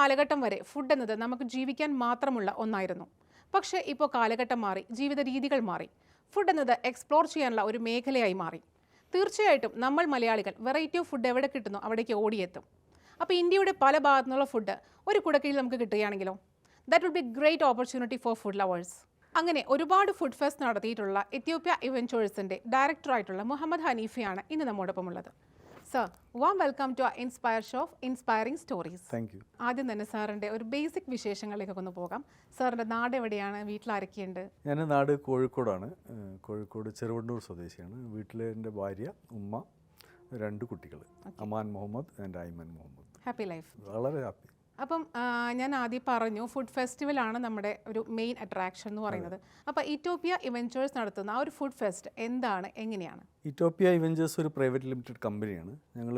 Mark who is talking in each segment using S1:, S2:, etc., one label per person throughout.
S1: കാലഘട്ടം വരെ ഫുഡ് എന്നത് നമുക്ക് ജീവിക്കാൻ മാത്രമുള്ള ഒന്നായിരുന്നു. പക്ഷേ ഇപ്പോൾ കാലഘട്ടം മാറി, ജീവിത രീതികൾ മാറി. ഫുഡ് എന്നത് എക്സ്പ്ലോർ ചെയ്യാനുള്ള ഒരു മേഖലയായി മാറി. തീർച്ചയായിട്ടും നമ്മൾ മലയാളികൾ വെറൈറ്റി ഓഫ് ഫുഡ് എവിടെ കിട്ടുന്നു അവിടേക്ക് ഓടിയെത്തും. അപ്പോൾ ഇന്ത്യയുടെ പല ഭാഗത്തു നിന്നുള്ള ഫുഡ് ഒരു കുടക്കീഴിൽ നമുക്ക് കിട്ടുകയാണെങ്കിലോ, that will be great opportunity for food lovers. അങ്ങനെ ഒരുപാട് ഫുഡ് ഫെസ്റ്റ് നടത്തിയിട്ടുള്ള എത്യോപ്യ ഇവൻചേഴ്സിൻ്റെ ഡയറക്ടറായിട്ടുള്ള മുഹമ്മദ് ഹനീഫയാണ് ഇന്ന് നമ്മോടൊപ്പം ഉള്ളത്. Sir, warm welcome to inspire show of inspiring stories.
S2: Thank you.
S1: ആദ്യം തന്നെ സാറിൻ്റെ ഒരു ബേസിക് വിശേഷങ്ങളിലേക്കൊക്കെ ഒന്ന് പോകാം. സാറിൻ്റെ നാട് എവിടെയാണ്? വീട്ടിലാരൊക്കെയുണ്ട്?
S2: ഞാൻ നാട് കോഴിക്കോടാണ്. കോഴിക്കോട് ചെറുവണ്ണൂർ സ്വദേശിയാണ്. വീട്ടിൽ എൻ്റെ ഭാര്യ, ഉമ്മ, 2 കുട്ടികൾ, Aman Muhammad and Aiman Muhammad.
S1: Happy life.
S2: വളരെ ഹാപ്പി.
S1: അപ്പം ഞാൻ ആദ്യം പറഞ്ഞു ഫുഡ് ഫെസ്റ്റിവലാണ് നമ്മുടെ ഒരു മെയിൻ അട്രാക്ഷൻ എന്ന് പറയുന്നത്. അപ്പോൾ ഇറ്റോപ്യ ഇവൻചേഴ്സ് നടത്തുന്ന ആ ഒരു ഫുഡ് ഫെസ്റ്റ് എന്താണ്, എങ്ങനെയാണ്?
S2: ഇറ്റോപ്യ ഇവൻചേഴ്സ് ഒരു പ്രൈവറ്റ് ലിമിറ്റഡ് കമ്പനിയാണ്. ഞങ്ങൾ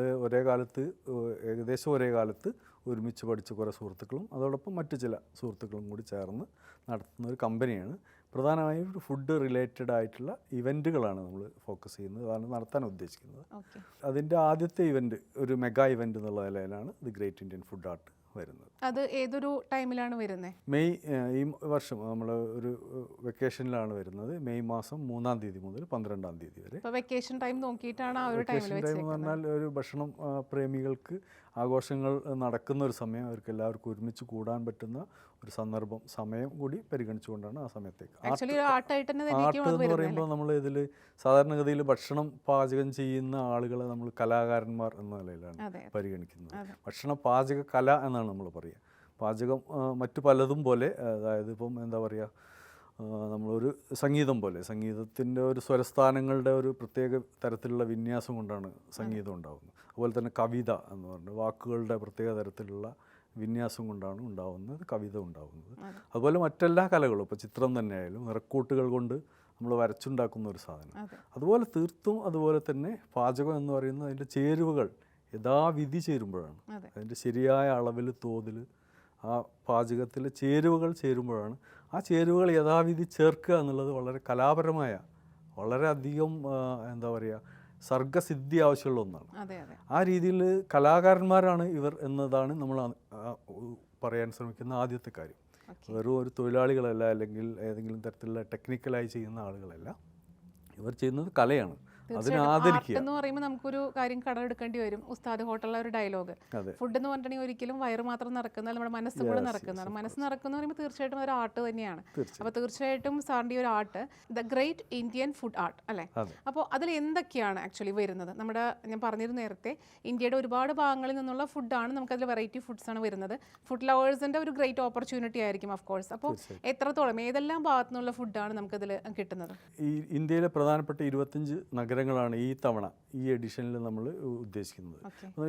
S2: ഏകദേശം ഒരേ കാലത്ത് ഒരുമിച്ച് പഠിച്ച കുറേ സുഹൃത്തുക്കളും അതോടൊപ്പം മറ്റു ചില സുഹൃത്തുക്കളും കൂടി ചേർന്ന് നടത്തുന്ന ഒരു കമ്പനിയാണ്. പ്രധാനമായും ഫുഡ് റിലേറ്റഡ് ആയിട്ടുള്ള ഇവൻറ്റുകളാണ് നമ്മൾ ഫോക്കസ് ചെയ്യുന്നത്, അതാണ് നടത്താൻ ഉദ്ദേശിക്കുന്നത്. അതിൻ്റെ ആദ്യത്തെ ഇവൻറ്റ് ഒരു മെഗാ ഇവൻറ്റ് എന്നുള്ള നിലയിലാണ് the great Indian food art വരുന്നത്.
S1: അത് ഏതൊരു ടൈമിലാണ് വരുന്നത്?
S2: മെയ് ഈ വർഷം നമ്മൾ ഒരു വെക്കേഷനിലാണ് വരുന്നത്. മെയ് മാസം 3-ാം തീയതി മുതൽ 12-ാം തീയതി വരെ.
S1: വെക്കേഷൻ ടൈം നോക്കിയിട്ടാണ് ആ ഒരു
S2: വെക്കേഷൻ ടൈം എന്ന് പറഞ്ഞാൽ ഒരു ഭക്ഷണം പ്രേമികൾക്ക് ആഘോഷങ്ങൾ നടക്കുന്ന ഒരു സമയം, അവർക്ക് എല്ലാവർക്കും ഒരുമിച്ച് കൂടാൻ പറ്റുന്ന ഒരു സന്ദർഭം, സമയം കൂടി പരിഗണിച്ചുകൊണ്ടാണ് ആ സമയത്തേക്ക്. ആർട്ട് എന്ന് പറയുമ്പോൾ നമ്മൾ ഇതിൽ സാധാരണഗതിയിൽ ഭക്ഷണം പാചകം ചെയ്യുന്ന ആളുകളെ നമ്മൾ കലാകാരന്മാർ എന്ന നിലയിലാണ് പരിഗണിക്കുന്നത്. ഭക്ഷണ പാചക കല എന്നാണ് നമ്മൾ പറയുക. പാചകം മറ്റു പലതും പോലെ, അതായത് ഇപ്പം എന്താ പറയുക, നമ്മളൊരു സംഗീതം പോലെ, സംഗീതത്തിൻ്റെ ഒരു സ്വരസ്ഥാനങ്ങളുടെ ഒരു പ്രത്യേക തരത്തിലുള്ള വിന്യാസം കൊണ്ടാണ് സംഗീതം ഉണ്ടാകുന്നത്. അതുപോലെ തന്നെ കവിത എന്ന് പറഞ്ഞാൽ വാക്കുകളുടെ പ്രത്യേക തരത്തിലുള്ള വിന്യാസം കൊണ്ടാണ് ഉണ്ടാകുന്നത് കവിത ഉണ്ടാകുന്നത്. അതുപോലെ മറ്റെല്ലാ കലകളും, ഇപ്പോൾ ചിത്രം തന്നെ ആയാലും നിറക്കൂട്ടുകൾ കൊണ്ട് നമ്മൾ വരച്ചുണ്ടാക്കുന്ന ഒരു സാധനം. അതുപോലെ തീർത്തും അതുപോലെ തന്നെ പാചകം എന്ന് പറയുന്നത് അതിൻ്റെ ചേരുവകൾ യഥാവിധി ചേരുമ്പോഴാണ്, അതിൻ്റെ ശരിയായ അളവിൽ തോതിൽ ആ പാചകത്തിലെ ചേരുവകൾ ചേരുമ്പോഴാണ്, ആ ചേരുവകൾ യഥാവിധി ചേർക്കുക എന്നുള്ളത് വളരെ കലാപരമായ, വളരെയധികം എന്താ പറയുക, സർഗസിദ്ധി ആവശ്യമുള്ള ഒന്നാണ്. ആ രീതിയിൽ കലാകാരന്മാരാണ് ഇവർ എന്നതാണ് നമ്മൾ പറയാൻ ശ്രമിക്കുന്ന ആദ്യത്തെ കാര്യം. വെറും ഒരു തൊഴിലാളികളല്ല, അല്ലെങ്കിൽ ഏതെങ്കിലും തരത്തിലുള്ള ടെക്നിക്കലായി ചെയ്യുന്ന ആളുകളല്ല. ഇവർ ചെയ്യുന്നത് കലയാണ്.
S1: എന്ന് പറയുമ്പോൾ നമുക്കൊരു കാര്യം കടമെടുക്കേണ്ടി വരും. ഉസ്താദ് ഹോട്ടലിലെ ഒരു ഡയലോഗ്, ഫുഡ് എന്ന് പറഞ്ഞിട്ടുണ്ടെങ്കിൽ ഒരിക്കലും വയറ് മാത്രം നടക്കുന്ന, നമ്മുടെ മനസ്സ് കൂടെ നടക്കുന്നതാണ്. മനസ്സ് നടക്കുന്ന പറയുമ്പോൾ തീർച്ചയായിട്ടും ഒരു ആർട്ട് തന്നെയാണ്. അപ്പോൾ തീർച്ചയായിട്ടും സാറിൻ്റെ ഒരു art the great Indian food art അല്ലേ? അപ്പോൾ അതിൽ എന്തൊക്കെയാണ് ആക്ച്വലി വരുന്നത്? ഞാൻ പറഞ്ഞിരുന്നു നേരത്തെ, ഇന്ത്യയുടെ ഒരുപാട് ഭാഗങ്ങളിൽ നിന്നുള്ള ഫുഡാണ്, നമുക്കതിൽ വെറൈറ്റി ഫുഡ്സ് ആണ് വരുന്നത്. ഫുഡ് ലവേഴ്സിൻ്റെ ഒരു ഗ്രേറ്റ് ഓപ്പർച്യൂണിറ്റി ആയിരിക്കും ഓഫ് കോഴ്സ്. അപ്പോൾ എത്രത്തോളം, ഏതെല്ലാം ഭാഗത്തു നിന്നുള്ള ഫുഡാണ് നമുക്കതിൽ കിട്ടുന്നത്?
S2: ഈ ഇന്ത്യയിലെ പ്രധാനപ്പെട്ട 25 നഗരങ്ങളാണ് ഈ തവണ ഈ എഡിഷനിൽ നമ്മൾ ഉദ്ദേശിക്കുന്നത്.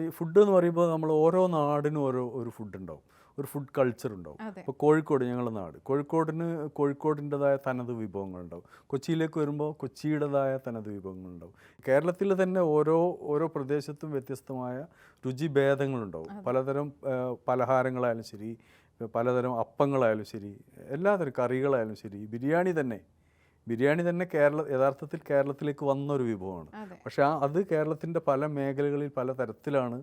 S2: ഈ ഫുഡ് എന്ന് പറയുമ്പോൾ നമ്മൾ ഓരോ നാടിനും ഒരു ഫുഡ് ഉണ്ടാവും, ഒരു ഫുഡ് കൾച്ചർ ഉണ്ടാവും. ഇപ്പോൾ കോഴിക്കോട്, ഞങ്ങളുടെ നാട്, കോഴിക്കോടിൻ്റെതായ തനത് വിഭവങ്ങളുണ്ടാവും. കൊച്ചിയിലേക്ക് വരുമ്പോൾ കൊച്ചിയുടേതായ തനത് വിഭവങ്ങളുണ്ടാവും. കേരളത്തിൽ തന്നെ ഓരോ പ്രദേശത്തും വ്യത്യസ്തമായ രുചിഭേദങ്ങളുണ്ടാവും. പലതരം പലഹാരങ്ങളായാലും ശരി, പലതരം അപ്പങ്ങളായാലും ശരി, എല്ലാതരം കറികളായാലും ശരി, ബിരിയാണി തന്നെ യഥാർത്ഥത്തിൽ കേരളത്തിലേക്ക് വന്നൊരു വിഭവമാണ്. പക്ഷെ അത് കേരളത്തിൻ്റെ പല മേഖലകളിൽ പല തരത്തിലാണ്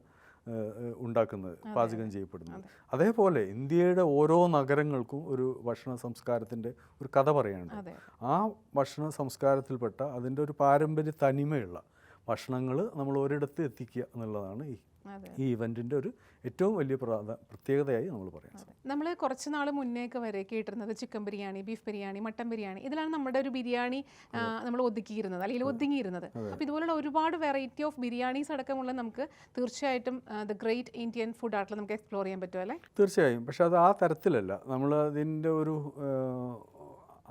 S2: ഉണ്ടാക്കുന്നത്, പാചകം ചെയ്യപ്പെടുന്നത്. അതേപോലെ ഇന്ത്യയുടെ ഓരോ നഗരങ്ങൾക്കും ഒരു ഭക്ഷണ സംസ്കാരത്തിൻ്റെ ഒരു കഥ പറയാനുണ്ട്. ആ ഭക്ഷണ സംസ്കാരത്തിൽപ്പെട്ട അതിൻ്റെ ഒരു പാരമ്പര്യ തനിമയുള്ള ഭക്ഷണങ്ങൾ നമ്മൾ ഒരിടത്ത് എത്തിക്കുക എന്നുള്ളതാണ് ഈ ഇവൻറ്റിൻ്റെ ഒരു ഏറ്റവും വലിയ പ്രത്യേകതയായി നമ്മൾ പറയാം.
S1: നമ്മൾ കുറച്ച് നാൾ മുന്നേക്ക് വരെ കേട്ടിരുന്നത് chicken biryani, beef biryani, mutton biryani, ഇതിലാണ് നമ്മുടെ ഒരു ബിരിയാണി നമ്മൾ ഒതുക്കിയിരുന്നത്, അല്ലെങ്കിൽ ഒതുങ്ങിയിരുന്നത്. അപ്പോൾ ഇതുപോലുള്ള ഒരുപാട് വെറൈറ്റി ഓഫ് ബിരിയാണീസ് അടക്കമുള്ള നമുക്ക് തീർച്ചയായിട്ടും ദ ഗ്രേറ്റ് ഇന്ത്യൻ ഫുഡ് ആർട്ടിൽ നമുക്ക് എക്സ്പ്ലോർ ചെയ്യാൻ പറ്റും അല്ലേ?
S2: തീർച്ചയായും. പക്ഷെ അത് ആ തരത്തിലല്ല. നമ്മൾ അതിൻ്റെ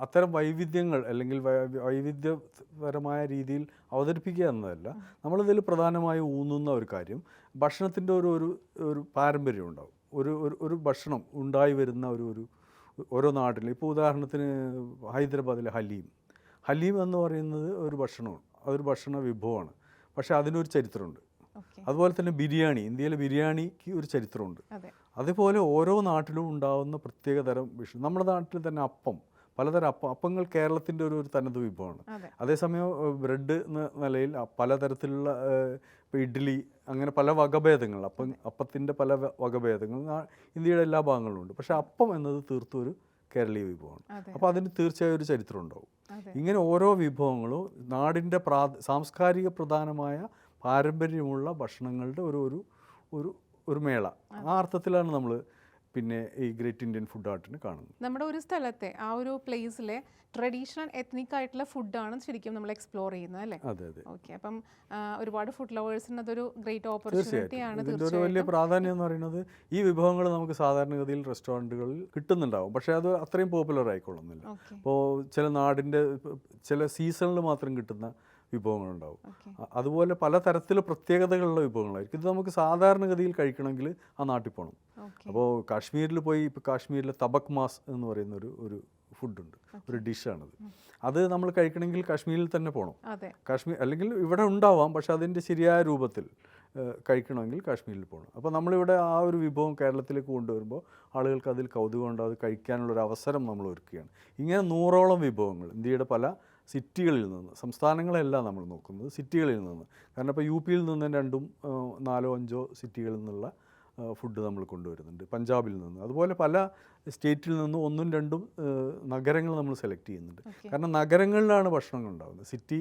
S2: അത്തരം വൈവിധ്യങ്ങൾ അല്ലെങ്കിൽ വൈവിധ്യപരമായ രീതിയിൽ അവതരിപ്പിക്കുക എന്നതല്ല. നമ്മളിതിൽ പ്രധാനമായും ഊന്നുന്ന ഒരു കാര്യം, ഭക്ഷണത്തിൻ്റെ ഒരു പാരമ്പര്യം ഉണ്ടാവും. ഒരു ഭക്ഷണം ഉണ്ടായി വരുന്ന ഓരോ നാട്ടിൽ, ഇപ്പോൾ ഉദാഹരണത്തിന് ഹൈദരാബാദിലെ ഹലീം എന്ന് പറയുന്നത് ഒരു ഭക്ഷണമാണ്, അതൊരു ഭക്ഷണ വിഭവമാണ്. പക്ഷേ അതിനൊരു ചരിത്രമുണ്ട്. അതുപോലെ തന്നെ ഇന്ത്യയിലെ ബിരിയാണിക്ക് ഒരു ചരിത്രമുണ്ട്. അതുപോലെ ഓരോ നാട്ടിലും ഉണ്ടാകുന്ന പ്രത്യേകതരം ഭക്ഷണം. നമ്മുടെ നാട്ടിൽ തന്നെ പലതരം അപ്പങ്ങൾ കേരളത്തിൻ്റെ ഒരു തനത് വിഭവമാണ്. അതേസമയം ബ്രെഡ് എന്ന നിലയിൽ പലതരത്തിലുള്ള ഇപ്പോൾ ഇഡ്ഡലി, അങ്ങനെ പല വകഭേദങ്ങൾ, അപ്പത്തിൻ്റെ പല വകഭേദങ്ങൾ ഇന്ത്യയുടെ എല്ലാ ഭാഗങ്ങളിലും ഉണ്ട്. പക്ഷേ അപ്പം എന്നത് തീർത്തും ഒരു കേരളീയ വിഭവമാണ്. അപ്പോൾ അതിന് തീർച്ചയായും ഒരു ചരിത്രം ഉണ്ടാവും. ഇങ്ങനെ ഓരോ വിഭവങ്ങളും നാടിൻ്റെ സാംസ്കാരിക പ്രധാനമായ പാരമ്പര്യമുള്ള ഭക്ഷണങ്ങളുടെ ഒരു മേള. ആ അർത്ഥത്തിലാണ് നമ്മൾ പിന്നെ ഈ ഗ്രേറ്റ് ഇന്ത്യൻ ഫുഡ് ആർട്ടിനെ കാണുന്നത്.
S1: നമ്മുടെ ഒരു സ്ഥലത്തെ ആ ഒരു പ്ലേസിലെ ട്രഡീഷണൽ എത്നിക് ആയിട്ടുള്ള ഫുഡാണ് ശരിക്കും നമ്മൾ എക്സ്പ്ലോർ ചെയ്യുന്നത് അല്ലേ?
S2: അതെ അതെ.
S1: ഓക്കെ, അപ്പം ഒരുപാട് ഫുഡ് ലവേഴ്സിന് അതൊരു ഗ്രേറ്റ് ഓപ്പർച്യൂണിറ്റിയാണ്.
S2: ഇതിൻ്റെ ഒരു വലിയ പ്രാധാന്യം എന്ന് പറയുന്നത് ഈ വിഭവങ്ങൾ നമുക്ക് സാധാരണഗതിയിൽ റെസ്റ്റോറൻറ്റുകളിൽ കിട്ടുന്നുണ്ടാവും, പക്ഷേ അത് അത്രയും പോപ്പുലർ ആയിക്കൊള്ളുന്നില്ല. ഇപ്പോൾ ചില നാടിൻ്റെ ചില സീസണിൽ മാത്രം കിട്ടുന്ന വിഭവങ്ങളുണ്ടാവും. അതുപോലെ പല തരത്തിലുള്ള പ്രത്യേകതകളുള്ള വിഭവങ്ങളായിരിക്കും. ഇത് നമുക്ക് സാധാരണഗതിയിൽ കഴിക്കണമെങ്കിൽ ആ നാട്ടിൽ പോകണം. അപ്പോൾ കാശ്മീരിൽ പോയി, ഇപ്പോൾ കാശ്മീരിലെ തബക് മാസ് എന്ന് പറയുന്ന ഒരു ഫുഡുണ്ട്, ഒരു ഡിഷാണത്. അത് നമ്മൾ കഴിക്കണമെങ്കിൽ കാശ്മീരിൽ തന്നെ പോകണം. കാശ്മീർ അല്ലെങ്കിൽ ഇവിടെ ഉണ്ടാവാം, പക്ഷെ അതിൻ്റെ ശരിയായ രൂപത്തിൽ കഴിക്കണമെങ്കിൽ കാശ്മീരിൽ പോകണം. അപ്പോൾ നമ്മളിവിടെ ആ ഒരു വിഭവം കേരളത്തിലേക്ക് കൊണ്ടുവരുമ്പോൾ ആളുകൾക്ക് അതിൽ കൗതുകം ഉണ്ട്, അത് കഴിക്കാനുള്ളൊരു അവസരം നമ്മൾ ഒരുക്കുകയാണ്. ഇങ്ങനെ 100ഓളം വിഭവങ്ങൾ ഇന്ത്യയുടെ പല സിറ്റികളിൽ നിന്ന്, സംസ്ഥാനങ്ങളെല്ലാം നമ്മൾ നോക്കുന്നത് സിറ്റികളിൽ നിന്ന്. കാരണം ഇപ്പോൾ യു പിയിൽ നിന്ന് 2, 4, 5 സിറ്റികളിൽ നിന്നുള്ള ഫുഡ് നമ്മൾ കൊണ്ടുവരുന്നുണ്ട്, പഞ്ചാബിൽ നിന്ന്. അതുപോലെ പല സ്റ്റേറ്റിൽ നിന്നും 1, 2 നഗരങ്ങൾ നമ്മൾ സെലക്ട് ചെയ്യുന്നുണ്ട്. കാരണം നഗരങ്ങളിലാണ് ഭക്ഷണങ്ങൾ ഉണ്ടാകുന്നത്, സിറ്റി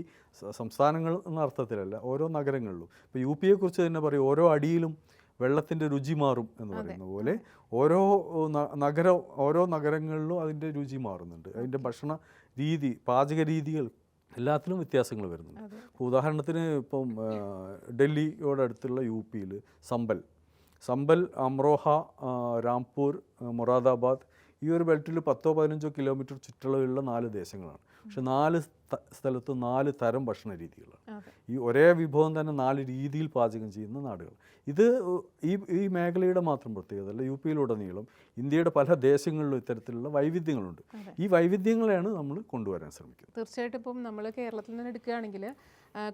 S2: സംസ്ഥാനങ്ങൾ എന്ന അർത്ഥത്തിലല്ല, ഓരോ നഗരങ്ങളിലും. ഇപ്പോൾ യു പിയെക്കുറിച്ച് തന്നെ പറയും, ഓരോ അടിയിലും വെള്ളത്തിൻ്റെ രുചി മാറും എന്ന് പറയുന്ന പോലെ ഓരോ നഗരങ്ങളിലും അതിൻ്റെ രുചി മാറുന്നുണ്ട്. അതിൻ്റെ ഭക്ഷണ രീതി, പാചക രീതികൾ എല്ലാത്തിലും വ്യത്യാസങ്ങൾ വരുന്നുണ്ട്. ഇപ്പോൾ ഉദാഹരണത്തിന് ഇപ്പം ഡൽഹിയോടടുത്തുള്ള യു പിയിൽ സംബൽ, അമ്രോഹ, രാംപൂർ, മൊറാദാബാദ്, ഈ ഒരു ബെൽറ്റിൽ 10-15 കിലോമീറ്റർ ചുറ്റളവിലുള്ള 4 ദേശങ്ങളാണ്. പക്ഷെ 4 സ്ഥലത്തും 4 തരം ഭക്ഷണ രീതികളാണ്. ഈ ഒരേ വിഭവം തന്നെ 4 രീതിയിൽ പാചകം ചെയ്യുന്ന നാടുകൾ. ഇത് ഈ മേഖലയുടെ മാത്രം പ്രത്യേകത അല്ല, യു പിയിലുടനീളം ഇന്ത്യയുടെ പല ദേശങ്ങളിലും ഇത്തരത്തിലുള്ള വൈവിധ്യങ്ങളുണ്ട്. ഈ വൈവിധ്യങ്ങളെയാണ് നമ്മൾ കൊണ്ടുവരാൻ ശ്രമിക്കുന്നത്.
S1: തീർച്ചയായിട്ടും ഇപ്പം നമ്മൾ കേരളത്തിൽ നിന്ന് എടുക്കുകയാണെങ്കിൽ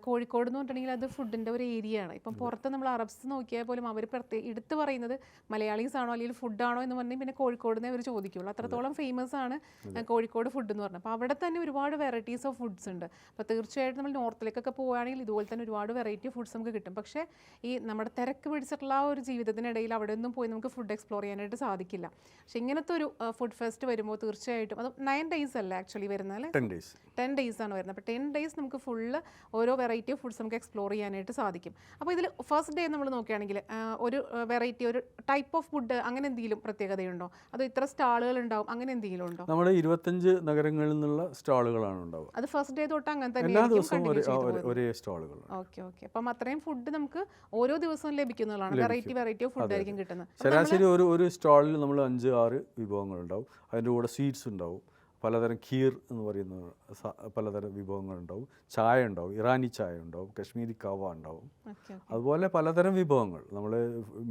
S1: കോഴിക്കോട് എന്ന് പറഞ്ഞിട്ടുണ്ടെങ്കിൽ അത് ഫുഡിൻ്റെ ഒരു ഏരിയ ആണ്. ഇപ്പം പുറത്ത് നമ്മൾ അറബ്സ് നോക്കിയാൽ പോലും അവർ എടുത്ത് പറയുന്നത് മലയാളീസ് ആണോ അല്ലെങ്കിൽ ഫുഡാണോ എന്ന് പറഞ്ഞാൽ പിന്നെ കോഴിക്കോടിനെ അവർ ചോദിക്കുള്ളൂ. അത്രത്തോളം ഫേമസ് ആണ് കോഴിക്കോട് ഫുഡ് എന്ന് പറഞ്ഞാൽ. അപ്പോൾ അവിടെ തന്നെ ഒരുപാട് വെറൈറ്റീസ് ഓഫ് ഫുഡ്സ് ഉണ്ട്. അപ്പോൾ തീർച്ചയായിട്ടും നമ്മൾ നോർത്തിലേക്കൊക്കെ പോവുകയാണെങ്കിൽ ഇതുപോലെ തന്നെ ഒരുപാട് വെറൈറ്റി ഫുഡ്സ് നമുക്ക് കിട്ടും. പക്ഷേ ഈ നമ്മുടെ തിരക്ക് പിടിച്ചിട്ടുള്ള ആ ഒരു ജീവിതത്തിനിടയിൽ അവിടെ ഒന്നും പോയി നമുക്ക് ഫുഡ് എക്സ്പ്ലോർ ചെയ്യാനായിട്ട് സാധിക്കില്ല. പക്ഷേ ഇങ്ങനത്തെ ഒരു ഫുഡ് ഫെസ്റ്റ് വരുമ്പോൾ തീർച്ചയായിട്ടും അത് 9 days അല്ല ആക്ച്വലി വരുന്നത് അല്ലേ? 10 days ആണ് വരുന്നത്. അപ്പോൾ 10 days നമുക്ക് ഫുള്ള് ഓരോ വെറൈറ്റി ഓഫ് ഫുഡ്സ് നമുക്ക് എക്സ്പ്ലോർ ചെയ്യാനായിട്ട് സാധിക്കും. അപ്പോൾ ഇതിൽ ഫസ്റ്റ് ഡേ നമ്മൾ നോക്കുകയാണെങ്കിൽ ഒരു വെറൈറ്റി, ഒരു ടൈപ്പ് ഓഫ് ഫുഡ് അങ്ങനെ എന്തെങ്കിലും പ്രത്യേകതയുണ്ടോ? അതോ ഇത്ര സ്റ്റാളുകൾ ഉണ്ടാവും അങ്ങനെ എന്തെങ്കിലും ഉണ്ടോ?
S2: നമ്മുടെ 25 നഗരങ്ങളിൽ നിന്നുള്ള സ്റ്റാളുകളാണ് ഉണ്ടാവുക.
S1: അത് ഫസ്റ്റ് ഡേ തൊട്ട് അങ്ങനെ തന്നെ
S2: എല്ലാ ദിവസവും ഒരേ സ്റ്റാളുകൾ.
S1: ഓക്കെ. അപ്പം അത്രയും ഫുഡ് നമുക്ക് ഓരോ ദിവസവും ലഭിക്കുന്നതാണ്. വെറൈറ്റി ഓഫ് ഫുഡ് ആയിരിക്കും കിട്ടുന്നത്.
S2: ശരാശരി ഒരു സ്റ്റാളിൽ നമ്മൾ 5-6 വിഭവങ്ങൾ ഉണ്ടാവും. അതിൻ്റെ കൂടെ സ്വീറ്റ്സ് ഉണ്ടാവും, പലതരം ഖീർ എന്ന് പറയുന്ന പലതരം വിഭവങ്ങളുണ്ടാവും, ചായ ഉണ്ടാവും, ഇറാനി ചായ ഉണ്ടാവും, കശ്മീരി കവ ഉണ്ടാവും. അതുപോലെ പലതരം വിഭവങ്ങൾ. നമ്മൾ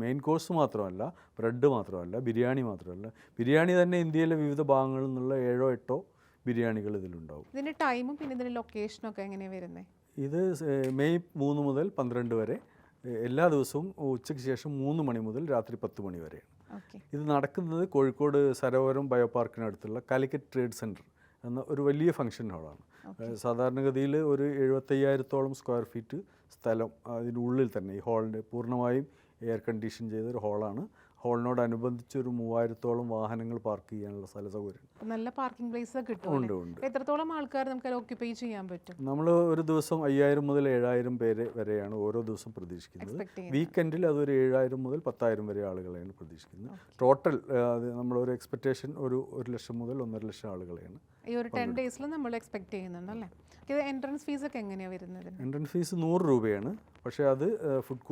S2: മെയിൻ കോഴ്സ് മാത്രമല്ല, ബ്രെഡ് മാത്രമല്ല, ബിരിയാണി മാത്രമല്ല. ബിരിയാണി തന്നെ ഇന്ത്യയിലെ വിവിധ ഭാഗങ്ങളിൽ നിന്നുള്ള 7-8 ബിരിയാണികൾ ഇതിലുണ്ടാവും.
S1: ഇതിൻ്റെ ടൈമും പിന്നെ ഇതിൻ്റെ ലൊക്കേഷനും ഒക്കെ എങ്ങനെയാണ് വരുന്നത്?
S2: ഇത് മെയ് 3 മുതൽ 12 വരെ, എല്ലാ ദിവസവും ഉച്ചയ്ക്ക് ശേഷം 3 മണി മുതൽ രാത്രി 10 മണി വരെയാണ്. ഇത് നടക്കുന്നത് കോഴിക്കോട് സരോവരം ബയോപാർക്കിനടുത്തുള്ള കാലിക്കറ്റ് ട്രേഡ് സെൻറ്റർ എന്ന ഒരു വലിയ ഫംഗ്ഷൻ ഹാളാണ്. സാധാരണഗതിയിൽ ഒരു 75,000-ഓളം സ്ക്വയർ ഫീറ്റ് സ്ഥലം അതിനുള്ളിൽ തന്നെ, ഈ ഹാളിൻ്റെ പൂർണ്ണമായും എയർ കണ്ടീഷൻ ചെയ്തൊരു ഹാളാണ്. ഹാളിനോടനുബന്ധിച്ച് ഒരു 3000-ഓളം വാഹനങ്ങൾ പാർക്ക് ചെയ്യാനുള്ള സ്ഥല സൗകര്യം,
S1: നല്ല പാർക്കിംഗ് പ്ലേസ് കിട്ടും.
S2: ഉണ്ട്.
S1: എത്രത്തോളം ആൾക്കാർ നമുക്ക് ഓക്യുപ്പൈ ചെയ്യാൻ പറ്റും?
S2: നമ്മൾ ഒരു ദിവസം 5000 മുതൽ 7000 പേര് വരെയാണ് ഓരോ ദിവസം പ്രതീക്ഷിക്കുന്നത്. വീക്കെൻഡിൽ അതൊരു 7000 മുതൽ 10,000 വരെ ആളുകളെയാണ് പ്രതീക്ഷിക്കുന്നത്. ടോട്ടൽ നമ്മളൊരു എക്സ്പെക്റ്റേഷൻ ഒരു 1 ലക്ഷം മുതൽ 1.5 ലക്ഷം ആളുകളെയാണ്
S1: ഈ ഒരു 10 ഡേയ്സിൽ നമ്മൾ എക്സ്പെക്ട് ചെയ്യുന്നുണ്ട് അല്ലേ? ഇത് എൻട്രൻസ് ഫീസ് ഒക്കെ എങ്ങനെയാണ് വരുന്നത്?
S2: എൻട്രൻസ് ഫീസ് 100 രൂപയാണ്. പക്ഷേ അത് ഫുഡ്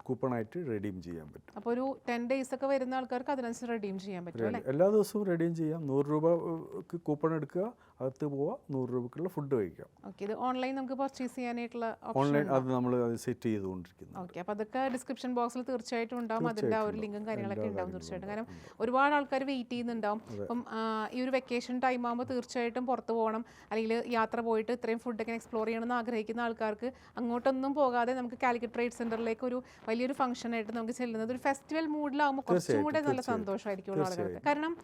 S2: കൂപ്പൺ ആയിട്ട് റെഡീം ചെയ്യാൻ പറ്റും.
S1: അപ്പോൾ ഒരു 10 ഡേയ്സ് ഒക്കെ വരുന്ന ആൾക്കാർക്ക് അതിനനുസരിച്ച് റെഡീം ചെയ്യാൻ പറ്റും അല്ലേ?
S2: എല്ലാ ദിവസവും റെഡീം ചെയ്യാം. 100 രൂപക്ക് കൂപ്പൺ എടുക്കുക, അകത്ത് പോവുക, 100 രൂപക്കുള്ള ഫുഡ് കഴിക്കാം.
S1: ഓക്കെ. ഇത് ഓൺലൈൻ നമുക്ക് പർച്ചേസ് ചെയ്യാനായിട്ടുള്ള
S2: ഓൺലൈൻ അത് നമ്മൾ സെറ്റ് ചെയ്തുകൊണ്ടിരിക്കുന്നു.
S1: ഓക്കെ. അപ്പോൾ അതൊക്കെ ഡിസ്ക്രിപ്ഷൻ ബോക്സിൽ തീർച്ചയായിട്ടും ഉണ്ടാവും. അതിൻ്റെ ആ ഒരു ലിങ്കും കാര്യങ്ങളൊക്കെ ഉണ്ടാവും തീർച്ചയായിട്ടും. കാരണം ഒരുപാട് ആൾക്കാർ വെയിറ്റ് ചെയ്യുന്നുണ്ടാവും. അപ്പം ഈ ഒരു വെക്കേഷൻ വെക്കേഷൻ ടൈം ആകുമ്പോൾ തീർച്ചയായിട്ടും പുറത്ത് പോകണം, അല്ലെങ്കിൽ യാത്ര പോയിട്ട് ഇത്രയും ഫുഡൊക്കെ എക്സ്പ്ലോർ ചെയ്യണമെന്ന് ആഗ്രഹിക്കുന്ന ആൾക്കാർക്ക് അങ്ങോട്ടൊന്നും പോകാതെ നമുക്ക് കാലിക്കറ്റ് ട്രേഡ് സെൻറ്ററിലേക്ക് ഒരു വലിയൊരു ഫംഗ്ഷനായിട്ട് നമുക്ക് ചെല്ലുന്നത് ഒരു ഫെസ്റ്റിവൽ മൂഡിലാകുമ്പോൾ കുറച്ചും കൂടെ നല്ല സന്തോഷമായിരിക്കും ആളുകൾക്ക്. കാരണം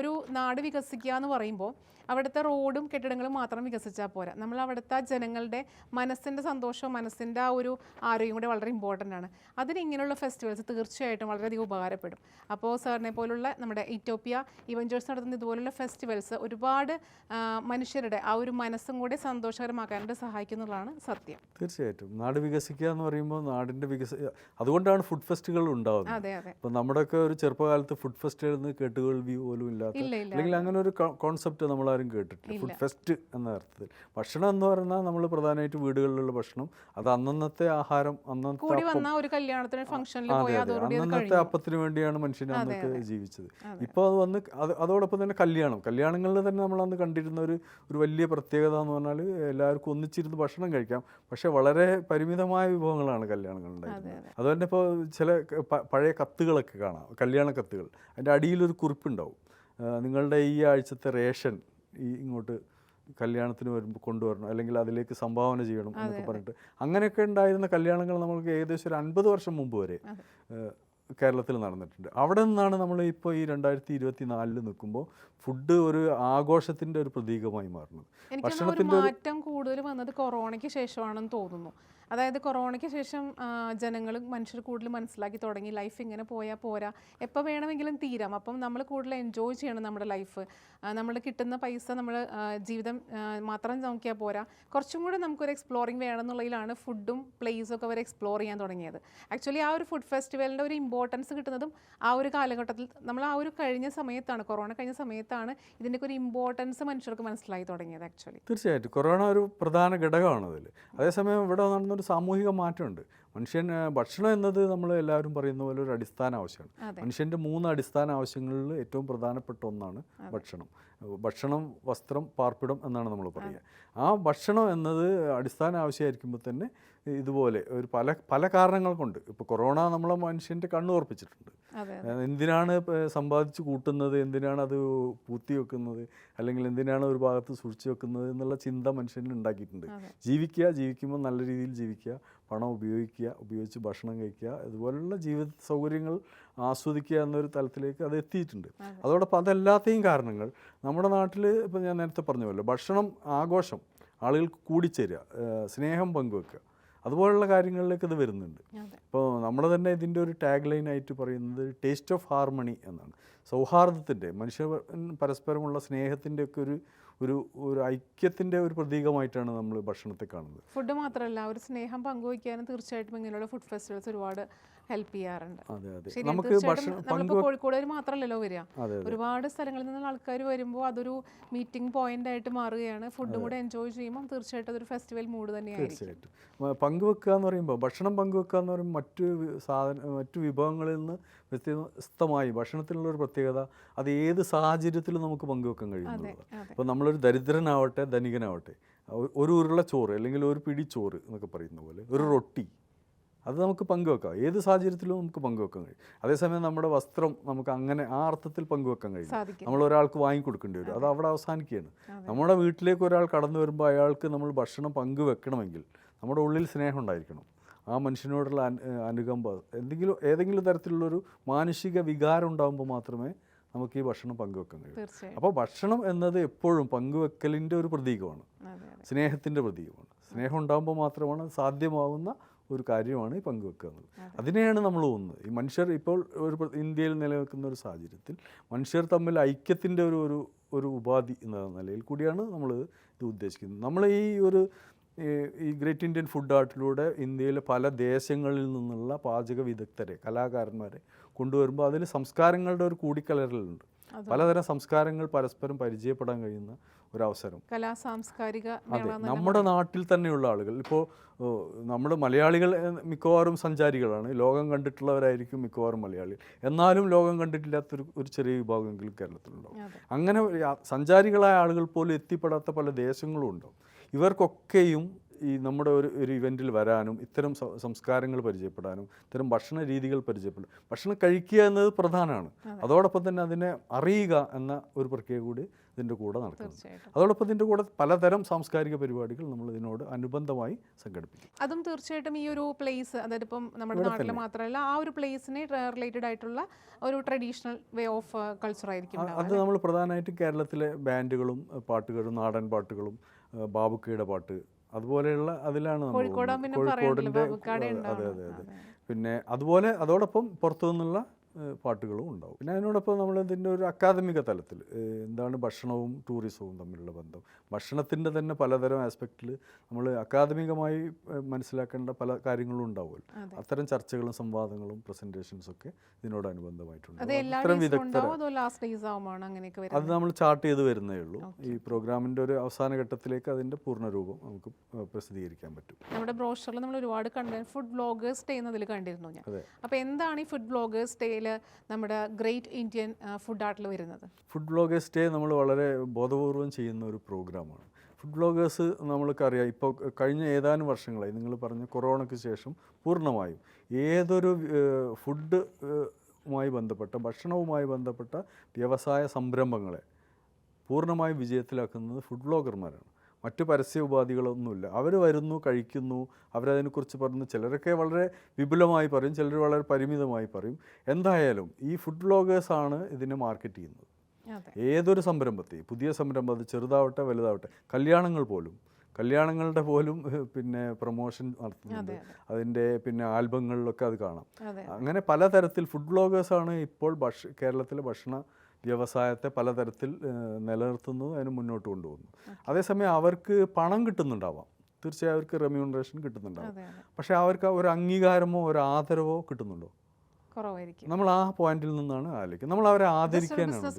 S1: ഒരു നാട് വികസിക്കുക എന്ന് പറയുമ്പോൾ അവിടുത്തെ റോഡും കെട്ടിടങ്ങളും മാത്രം വികസിച്ചാൽ പോരാ, നമ്മൾ അവിടുത്തെ ജനങ്ങളുടെ മനസ്സിൻ്റെ സന്തോഷവും മനസ്സിൻ്റെ ആ ഒരു ആരോഗ്യം കൂടെ വളരെ ഇമ്പോർട്ടൻ്റ് ആണ്. അതിന് ഇങ്ങനെയുള്ള ഫെസ്റ്റിവൽസ് തീർച്ചയായിട്ടും വളരെയധികം ഉപകാരപ്പെടും. അപ്പോൾ സാറിനെ പോലുള്ള നമ്മുടെ ഇറ്റോപ്യ ഇവൻജേഴ്സ് നടത്തുന്ന ഇതുപോലുള്ള ഫെസ്റ്റിവൽസ് ഒരുപാട് മനുഷ്യരുടെ ആ ഒരു മനസ്സും കൂടെ സന്തോഷകരമാക്കാനായിട്ട് സഹായിക്കുന്നതാണ് സത്യം.
S2: തീർച്ചയായിട്ടും നാട് വികസിക്കുക എന്ന് പറയുമ്പോൾ നാടിൻ്റെ അതുകൊണ്ടാണ് ഫുഡ് ഫെസ്റ്റുകൾ ഉണ്ടാകുന്നത്.
S1: അതെ അതെ.
S2: ഇപ്പം നമ്മുടെയൊക്കെ ഒരു ചെറുപ്പകാലത്ത് ഫുഡ് ഫെസ്റ്റുകളിൽ നിന്ന് കേട്ടുകേൾവി പോലും ഇല്ലാത്ത, അല്ലെങ്കിൽ അങ്ങനെ ഒരു കോൺസെപ്റ്റ് നമ്മളാരും കേട്ടിട്ടില്ല ഫുഡ് ഫെസ്റ്റ് എന്ന അർത്ഥത്തിൽ. ഭക്ഷണം എന്ന് പറഞ്ഞാൽ നമ്മൾ പ്രധാനമായിട്ട് വീടുകളിലുള്ള ഭക്ഷണം, അത് അന്നന്നത്തെ ആഹാരം, അന്നത്തെ അപ്പത്തിന് വേണ്ടിയാണ് മനുഷ്യൻ അന്നൊക്കെ ജീവിച്ചത്. ഇപ്പോൾ അത് വന്ന് അതോടൊപ്പം തന്നെ കല്യാണങ്ങളിൽ തന്നെ നമ്മൾ അന്ന് കണ്ടിരുന്ന ഒരു വലിയ പ്രത്യേകത എന്ന് പറഞ്ഞാൽ എല്ലാവർക്കും ഒന്നിച്ചിരുന്ന് ഭക്ഷണം കഴിക്കാം, പക്ഷെ വളരെ പരിമിതമായ വിഭവങ്ങളാണ് കല്യാണങ്ങളുണ്ടായിരുന്നത്. അതുപോലെ ഇപ്പോൾ ചില പഴയ കത്തുകളൊക്കെ കാണാം, കല്യാണ കത്തുകൾ. അതിൻ്റെ അടിയിലൊരു കുറിപ്പുണ്ടാവും, നിങ്ങളുടെ ഈ ആഴ്ചത്തെ റേഷൻ ഇങ്ങോട്ട് കല്യാണത്തിന് വരുമ്പോൾ കൊണ്ടുവരണം, അല്ലെങ്കിൽ അതിലേക്ക് സംഭാവന ചെയ്യണം എന്നൊക്കെ പറഞ്ഞിട്ട് അങ്ങനെയൊക്കെ ഉണ്ടായിരുന്ന കല്യാണങ്ങൾ നമ്മൾക്ക് ഏകദേശം ഒരു 50 വർഷം മുമ്പ് വരെ കേരളത്തിൽ നടന്നിട്ടുണ്ട്. അവിടെ നിന്നാണ് നമ്മൾ ഇപ്പോൾ ഈ 2024 നിൽക്കുമ്പോൾ ഫുഡ് ഒരു ആഘോഷത്തിൻ്റെ ഒരു പ്രതീകമായി മാറുന്നത്.
S1: ഭക്ഷണത്തിൻ്റെ മാറ്റം കൂടുതൽ വന്നത് കൊറോണയ്ക്ക് ശേഷമാണെന്ന് തോന്നുന്നു. അതായത് കൊറോണയ്ക്ക് ശേഷം മനുഷ്യർ കൂടുതൽ മനസ്സിലാക്കി തുടങ്ങി ലൈഫ് ഇങ്ങനെ പോയാൽ പോരാ, എപ്പോൾ വേണമെങ്കിലും തീരാം, അപ്പം നമ്മൾ കൂടുതൽ എൻജോയ് ചെയ്യണം നമ്മുടെ ലൈഫ്. നമ്മൾ കിട്ടുന്ന പൈസ നമ്മൾ ജീവിതം മാത്രം നോക്കിയാൽ പോരാ, കുറച്ചും കൂടെ നമുക്കൊരു എക്സ്പ്ലോറിങ് വേണമെന്നുള്ളതിലാണ് ഫുഡും പ്ലേസും ഒക്കെ അവർ എക്സ്പ്ലോർ ചെയ്യാൻ തുടങ്ങിയത്. ആക്ച്വലി ആ ഒരു ഫുഡ് ഫെസ്റ്റിവലിൻ്റെ ഒരു ഇമ്പോർട്ടൻസ് കിട്ടുന്നതും ആ ഒരു കാലഘട്ടത്തിൽ, നമ്മൾ ആ ഒരു കഴിഞ്ഞ സമയത്താണ്, കൊറോണ കഴിഞ്ഞ സമയത്താണ് ഇതിൻ്റെയൊക്കെ ഒരു ഇമ്പോർട്ടൻസ് മനുഷ്യർക്ക് മനസ്സിലായി തുടങ്ങിയത്. ആക്ച്വലി
S2: തീർച്ചയായിട്ടും കൊറോണ ഒരു പ്രധാന ഘടകമാണ് അതിൽ. അതേസമയം ഇവിടെ നടന്നൊരു സാമൂഹിക മാറ്റമുണ്ട്. ഭക്ഷണം എന്നത് നമ്മൾ എല്ലാവരും പറയുന്ന പോലെ ഒരു അടിസ്ഥാന ആവശ്യമാണ്. മനുഷ്യൻ്റെ 3 അടിസ്ഥാന ആവശ്യങ്ങളിൽ ഏറ്റവും പ്രധാനപ്പെട്ട ഒന്നാണ് ഭക്ഷണം. ഭക്ഷണം, വസ്ത്രം, പാർപ്പിടം എന്നാണ് നമ്മൾ പറയുക. ആ ഭക്ഷണം എന്നത് അടിസ്ഥാന ആവശ്യമായിരിക്കുമ്പോൾ തന്നെ ഇതുപോലെ ഒരു പല കാരണങ്ങൾ കൊണ്ട് ഇപ്പോൾ കൊറോണ നമ്മളെ മനുഷ്യൻ്റെ കണ്ണ് ഉറപ്പിച്ചിട്ടുണ്ട്. എന്തിനാണ് സമ്പാദിച്ച് കൂട്ടുന്നത്, എന്തിനാണ് അത് പൂത്തി വെക്കുന്നത്, അല്ലെങ്കിൽ എന്തിനാണ് ഒരു ഭാഗത്ത് സൂക്ഷിച്ച് വെക്കുന്നത് എന്നുള്ള ചിന്ത മനുഷ്യന് ഉണ്ടാക്കിയിട്ടുണ്ട്. ജീവിക്കുമ്പോൾ നല്ല രീതിയിൽ ജീവിക്കുക, പണം ഉപയോഗിച്ച് ഭക്ഷണം കഴിക്കുക, ഇതുപോലുള്ള ജീവിത സൗകര്യങ്ങൾ ആസ്വദിക്കുക എന്നൊരു തലത്തിലേക്ക് അത് എത്തിയിട്ടുണ്ട്. അതോടൊപ്പം അതെല്ലാത്തെയും കാരണങ്ങൾ നമ്മുടെ നാട്ടിൽ ഇപ്പോൾ ഞാൻ നേരത്തെ പറഞ്ഞ പോലെ ഭക്ഷണം, ആഘോഷം, ആളുകൾക്ക് കൂടിച്ചേരുക, സ്നേഹം പങ്കുവെക്കുക, അതുപോലുള്ള കാര്യങ്ങളിലേക്ക് ഇത് വരുന്നുണ്ട്. ഇപ്പോൾ നമ്മൾ തന്നെ ഇതിൻ്റെ ഒരു ടാഗ് ലൈനായിട്ട് പറയുന്നത് ടേസ്റ്റ് ഓഫ് ഹാർമണി എന്നാണ്. സൗഹാർദ്ദത്തിൻ്റെ, മനുഷ്യ പരസ്പരമുള്ള സ്നേഹത്തിൻ്റെ ഒക്കെ ഒരു ഐക്യത്തിൻ്റെ ഒരു പ്രതീകമായിട്ടാണ് നമ്മൾ ഭക്ഷണത്തെ കാണുന്നത്.
S1: ഫുഡ് മാത്രമല്ല, ഒരു സ്നേഹം പങ്കുവയ്ക്കാനും തീർച്ചയായിട്ടും ഇങ്ങനെയുള്ള ഫുഡ് ഫെസ്റ്റിവൽസ് ഒരുപാട് ഹെൽപ്പ് ചെയ്യാറുണ്ട്.
S2: നമുക്ക്
S1: കോഴിക്കോട് മാത്രമല്ലല്ലോ വരിക, ഒരുപാട് സ്ഥലങ്ങളിൽ നിന്നുള്ള ആൾക്കാർ വരുമ്പോൾ അതൊരു മീറ്റിംഗ് പോയിന്റ് ആയിട്ട് മാറുകയാണ്. ഫുഡും കൂടെ എൻജോയ് ചെയ്യുമ്പോൾ തീർച്ചയായിട്ടും അതൊരു ഫെസ്റ്റിവൽ മൂഡ് തന്നെയായിരിക്കും.
S2: തീർച്ചയായിട്ടും പങ്കുവെക്കുക എന്ന് പറയുമ്പോൾ, ഭക്ഷണം പങ്കുവെക്കുക എന്ന് പറയുമ്പോൾ മറ്റു വിഭവങ്ങളിൽ നിന്ന് വ്യത്യസ്തമായി ഭക്ഷണത്തിലുള്ള ഒരു പ്രത്യേകത അത് ഏത് സാഹചര്യത്തിലും നമുക്ക് പങ്കുവെക്കാൻ കഴിയുന്നതാണ്. ഇപ്പോൾ നമ്മളൊരു ദരിദ്രനാവട്ടെ ധനികനാവട്ടെ, ഒരു ഉരുള ചോറ് അല്ലെങ്കിൽ ഒരു പിടി ചോറ് എന്നൊക്കെ പറയുന്ന പോലെ ഒരു റൊട്ടി, അത് നമുക്ക് പങ്കുവെക്കാം, ഏത് സാഹചര്യത്തിലും നമുക്ക് പങ്കുവെക്കാൻ കഴിയും. അതേസമയം നമ്മുടെ വസ്ത്രം നമുക്ക് അങ്ങനെ ആ അർത്ഥത്തിൽ പങ്കുവെക്കാൻ കഴിയും. നമ്മൾ ഒരാൾക്ക് വാങ്ങിക്കൊടുക്കേണ്ടി വരും, അത് അവിടെ അവസാനിക്കുകയാണ്. നമ്മുടെ വീട്ടിലേക്ക് ഒരാൾ കടന്നു വരുമ്പോൾ അയാൾക്ക് നമ്മൾ ഭക്ഷണം പങ്കുവെക്കണമെങ്കിൽ നമ്മുടെ ഉള്ളിൽ സ്നേഹം ഉണ്ടായിരിക്കണം. ആ മനുഷ്യനോടുള്ള അനുകമ്പ, ഏതെങ്കിലും തരത്തിലുള്ളൊരു മാനുഷിക വികാരം ഉണ്ടാകുമ്പോൾ മാത്രമേ നമുക്ക് ഈ ഭക്ഷണം പങ്കുവെക്കാൻ കഴിയും. അപ്പോൾ ഭക്ഷണം എന്നത് എപ്പോഴും പങ്കുവെക്കലിൻ്റെ ഒരു പ്രതീകമാണ്, സ്നേഹത്തിൻ്റെ പ്രതീകമാണ്. സ്നേഹം ഉണ്ടാകുമ്പോൾ മാത്രമാണ് സാധ്യമാവുന്ന ഒരു കാര്യമാണ് ഈ പങ്കുവെക്കുക എന്നത്. അതിനെയാണ് നമ്മൾ തോന്നുന്നത്. ഈ മനുഷ്യർ ഇപ്പോൾ ഇന്ത്യയിൽ നിലനിൽക്കുന്ന ഒരു സാഹചര്യത്തിൽ മനുഷ്യർ തമ്മിൽ ഐക്യത്തിൻ്റെ ഒരു ഉപാധി എന്ന നിലയിൽ കൂടിയാണ് നമ്മൾ ഇത് ഉദ്ദേശിക്കുന്നത്. നമ്മൾ ഈ ഗ്രേറ്റ് ഇന്ത്യൻ ഫുഡ് ആർട്ടിലൂടെ ഇന്ത്യയിലെ പല ദേശങ്ങളിൽ നിന്നുള്ള പാചക വിദഗ്ധരെ, കലാകാരന്മാരെ കൊണ്ടുവരുമ്പോൾ അതിൽ സംസ്കാരങ്ങളുടെ ഒരു കൂടിക്കലരലുണ്ട്. പലതരം സംസ്കാരങ്ങൾ പരസ്പരം പരിചയപ്പെടാൻ കഴിയുന്ന ഒരവസരം. നമ്മുടെ നാട്ടിൽ തന്നെയുള്ള ആളുകൾ, ഇപ്പോൾ നമ്മുടെ മലയാളികൾ മിക്കവാറും സഞ്ചാരികളാണ്, ലോകം കണ്ടിട്ടുള്ളവരായിരിക്കും മിക്കവാറും മലയാളികൾ. എന്നാലും ലോകം കണ്ടിട്ടില്ലാത്തൊരു ചെറിയ വിഭാഗമെങ്കിലും കേരളത്തിലുണ്ടാവും. അങ്ങനെ സഞ്ചാരികളായ ആളുകൾ പോലും എത്തിപ്പെടാത്ത പല ദേശങ്ങളും ഉണ്ടാവും. ഇവർക്കൊക്കെയും ഈ നമ്മുടെ ഒരു ഇവൻറ്റിൽ വരാനും ഇത്തരം സംസ്കാരങ്ങൾ പരിചയപ്പെടാനും ഇത്തരം ഭക്ഷണ രീതികൾ ഭക്ഷണം കഴിക്കുക എന്നത് പ്രധാനമാണ്. അതോടൊപ്പം തന്നെ അതിനെ അറിയുക എന്ന ഒരു പ്രക്രിയ കൂടി ഇതിൻ്റെ കൂടെ നടക്കുന്നത്.
S1: തീർച്ചയായിട്ടും
S2: അതോടൊപ്പം ഇതിൻ്റെ കൂടെ പലതരം സാംസ്കാരിക പരിപാടികൾ നമ്മൾ ഇതിനോട് അനുബന്ധമായി സംഘടിപ്പിക്കും.
S1: അതും തീർച്ചയായിട്ടും ഈ ഒരു പ്ലേസ്, അതായത് ഇപ്പം നമ്മുടെ നാട്ടിൽ മാത്രമല്ല ആ ഒരു പ്ലേസിനെ റിലേറ്റഡ് ആയിട്ടുള്ള ഒരു ട്രഡീഷണൽ വേ ഓഫ് കൾച്ചർ ആയിരിക്കും ഉണ്ടാവുക.
S2: അത് നമ്മൾ പ്രധാനമായിട്ടും കേരളത്തിലെ ബാൻഡുകളും പാട്ടുകളും നാടൻ പാട്ടുകളും ബാബുക്കയുടെ പാട്ട് അതുപോലെയുള്ള അതിലാണ് നമ്മൾ കോഴിക്കോടിൻ്റെ അതെ അതെ അതെ പിന്നെ അതുപോലെ അതോടൊപ്പം പുറത്തു നിന്നുള്ള പാട്ടുകളും ഉണ്ടാവും. പിന്നെ അതിനോടൊപ്പം നമ്മൾ ഇതിൻ്റെ ഒരു അക്കാദമിക തലത്തിൽ എന്താണ് ഭക്ഷണവും ടൂറിസവും തമ്മിലുള്ള ബന്ധം, ഭക്ഷണത്തിൻ്റെ തന്നെ പലതരം ആസ്പെക്റ്റിൽ നമ്മൾ അക്കാദമികമായി മനസ്സിലാക്കേണ്ട പല കാര്യങ്ങളും ഉണ്ടാവുമല്ലോ. അത്തരം ചർച്ചകളും സംവാദങ്ങളും പ്രസൻറ്റേഷൻസും ഒക്കെ ഇതിനോടനുബന്ധമായിട്ടുണ്ട്. ഇത്തരം വിദഗ്ധർ അത് നമ്മൾ ചാർട്ട് ചെയ്ത് വരുന്നേ ഉള്ളൂ. ഈ പ്രോഗ്രാമിൻ്റെ ഒരു അവസാന ഘട്ടത്തിലേക്ക് അതിൻ്റെ പൂർണ്ണരൂപം നമുക്ക് പ്രസിദ്ധീകരിക്കാൻ പറ്റും.
S1: നമ്മുടെ ബ്രോഷറിൽ നമ്മൾ ഒരുപാട് ഫുഡ് വ്ളോഗേഴ്സ് ഡേ എന്നതിൽ കണ്ടിരുന്നു ഞാൻ. അപ്പോൾ എന്താണ് ഈ ഫുഡ് വ്ളോഗേഴ്സ് ഡേ നമ്മുടെ ഗ്രേറ്റ് ഇന്ത്യൻ ഫുഡ് ആർട്ടിൽ വരുന്നത്?
S2: ഫുഡ് വ്ളോഗേഴ്സ് ഡേ നമ്മൾ വളരെ ബോധപൂർവം ചെയ്യുന്ന ഒരു പ്രോഗ്രാമാണ്. ഫുഡ് വ്ളോഗേഴ്സ് നമ്മൾക്കറിയാം, ഇപ്പോൾ കഴിഞ്ഞ ഏതാനും വർഷങ്ങളായി നിങ്ങൾ പറഞ്ഞ കൊറോണയ്ക്ക് ശേഷം പൂർണ്ണമായും ഏതൊരു ഫുഡുമായി ബന്ധപ്പെട്ട ഭക്ഷണവുമായി ബന്ധപ്പെട്ട വ്യവസായ സംരംഭങ്ങളെ പൂർണ്ണമായും വിജയത്തിലാക്കുന്നത് ഫുഡ് വ്ളോഗർമാരാണ്. മറ്റു പരസ്യ ഉപാധികളൊന്നുമില്ല. അവർ വരുന്നു, കഴിക്കുന്നു, അവരതിനെക്കുറിച്ച് പറയുന്നു. ചിലരൊക്കെ വളരെ വിപുലമായി പറയും, ചിലർ വളരെ പരിമിതമായി പറയും. എന്തായാലും ഈ ഫുഡ് വ്ളോഗേഴ്സാണ് ഇതിനെ മാർക്കറ്റ് ചെയ്യുന്നത്. ഏതൊരു സംരംഭത്തെയും, പുതിയ സംരംഭം, അത് ചെറുതാവട്ടെ വലുതാവട്ടെ, കല്യാണങ്ങളുടെ പോലും പിന്നെ പ്രൊമോഷൻ നടത്തുന്നുണ്ട്. അതിൻ്റെ പിന്നെ ആൽബങ്ങളിലൊക്കെ അത് കാണാം. അങ്ങനെ പലതരത്തിൽ ഫുഡ് വ്ളോഗേഴ്സാണ് ഇപ്പോൾ കേരളത്തിലെ ഭക്ഷണ വ്യവസായത്തെ പലതരത്തിൽ നിലനിർത്തുന്നു, അതിന് മുന്നോട്ട് കൊണ്ടുപോകുന്നു. അതേസമയം അവർക്ക് പണം കിട്ടുന്നുണ്ടാവാം, തീർച്ചയായും അവർക്ക് റെമ്യൂണറേഷൻ കിട്ടുന്നുണ്ടാവും. പക്ഷേ അവർക്ക് ഒരു അംഗീകാരമോ ഒരു ആദരവോ കിട്ടുന്നുണ്ടോ?
S1: കുറവായിരിക്കും.
S2: നമ്മൾ ആ പോയിന്റിൽ നിന്നാണ് ആലോചിക്കുന്നത്. നമ്മൾ അവരെ ആദരിക്കാനാണ്.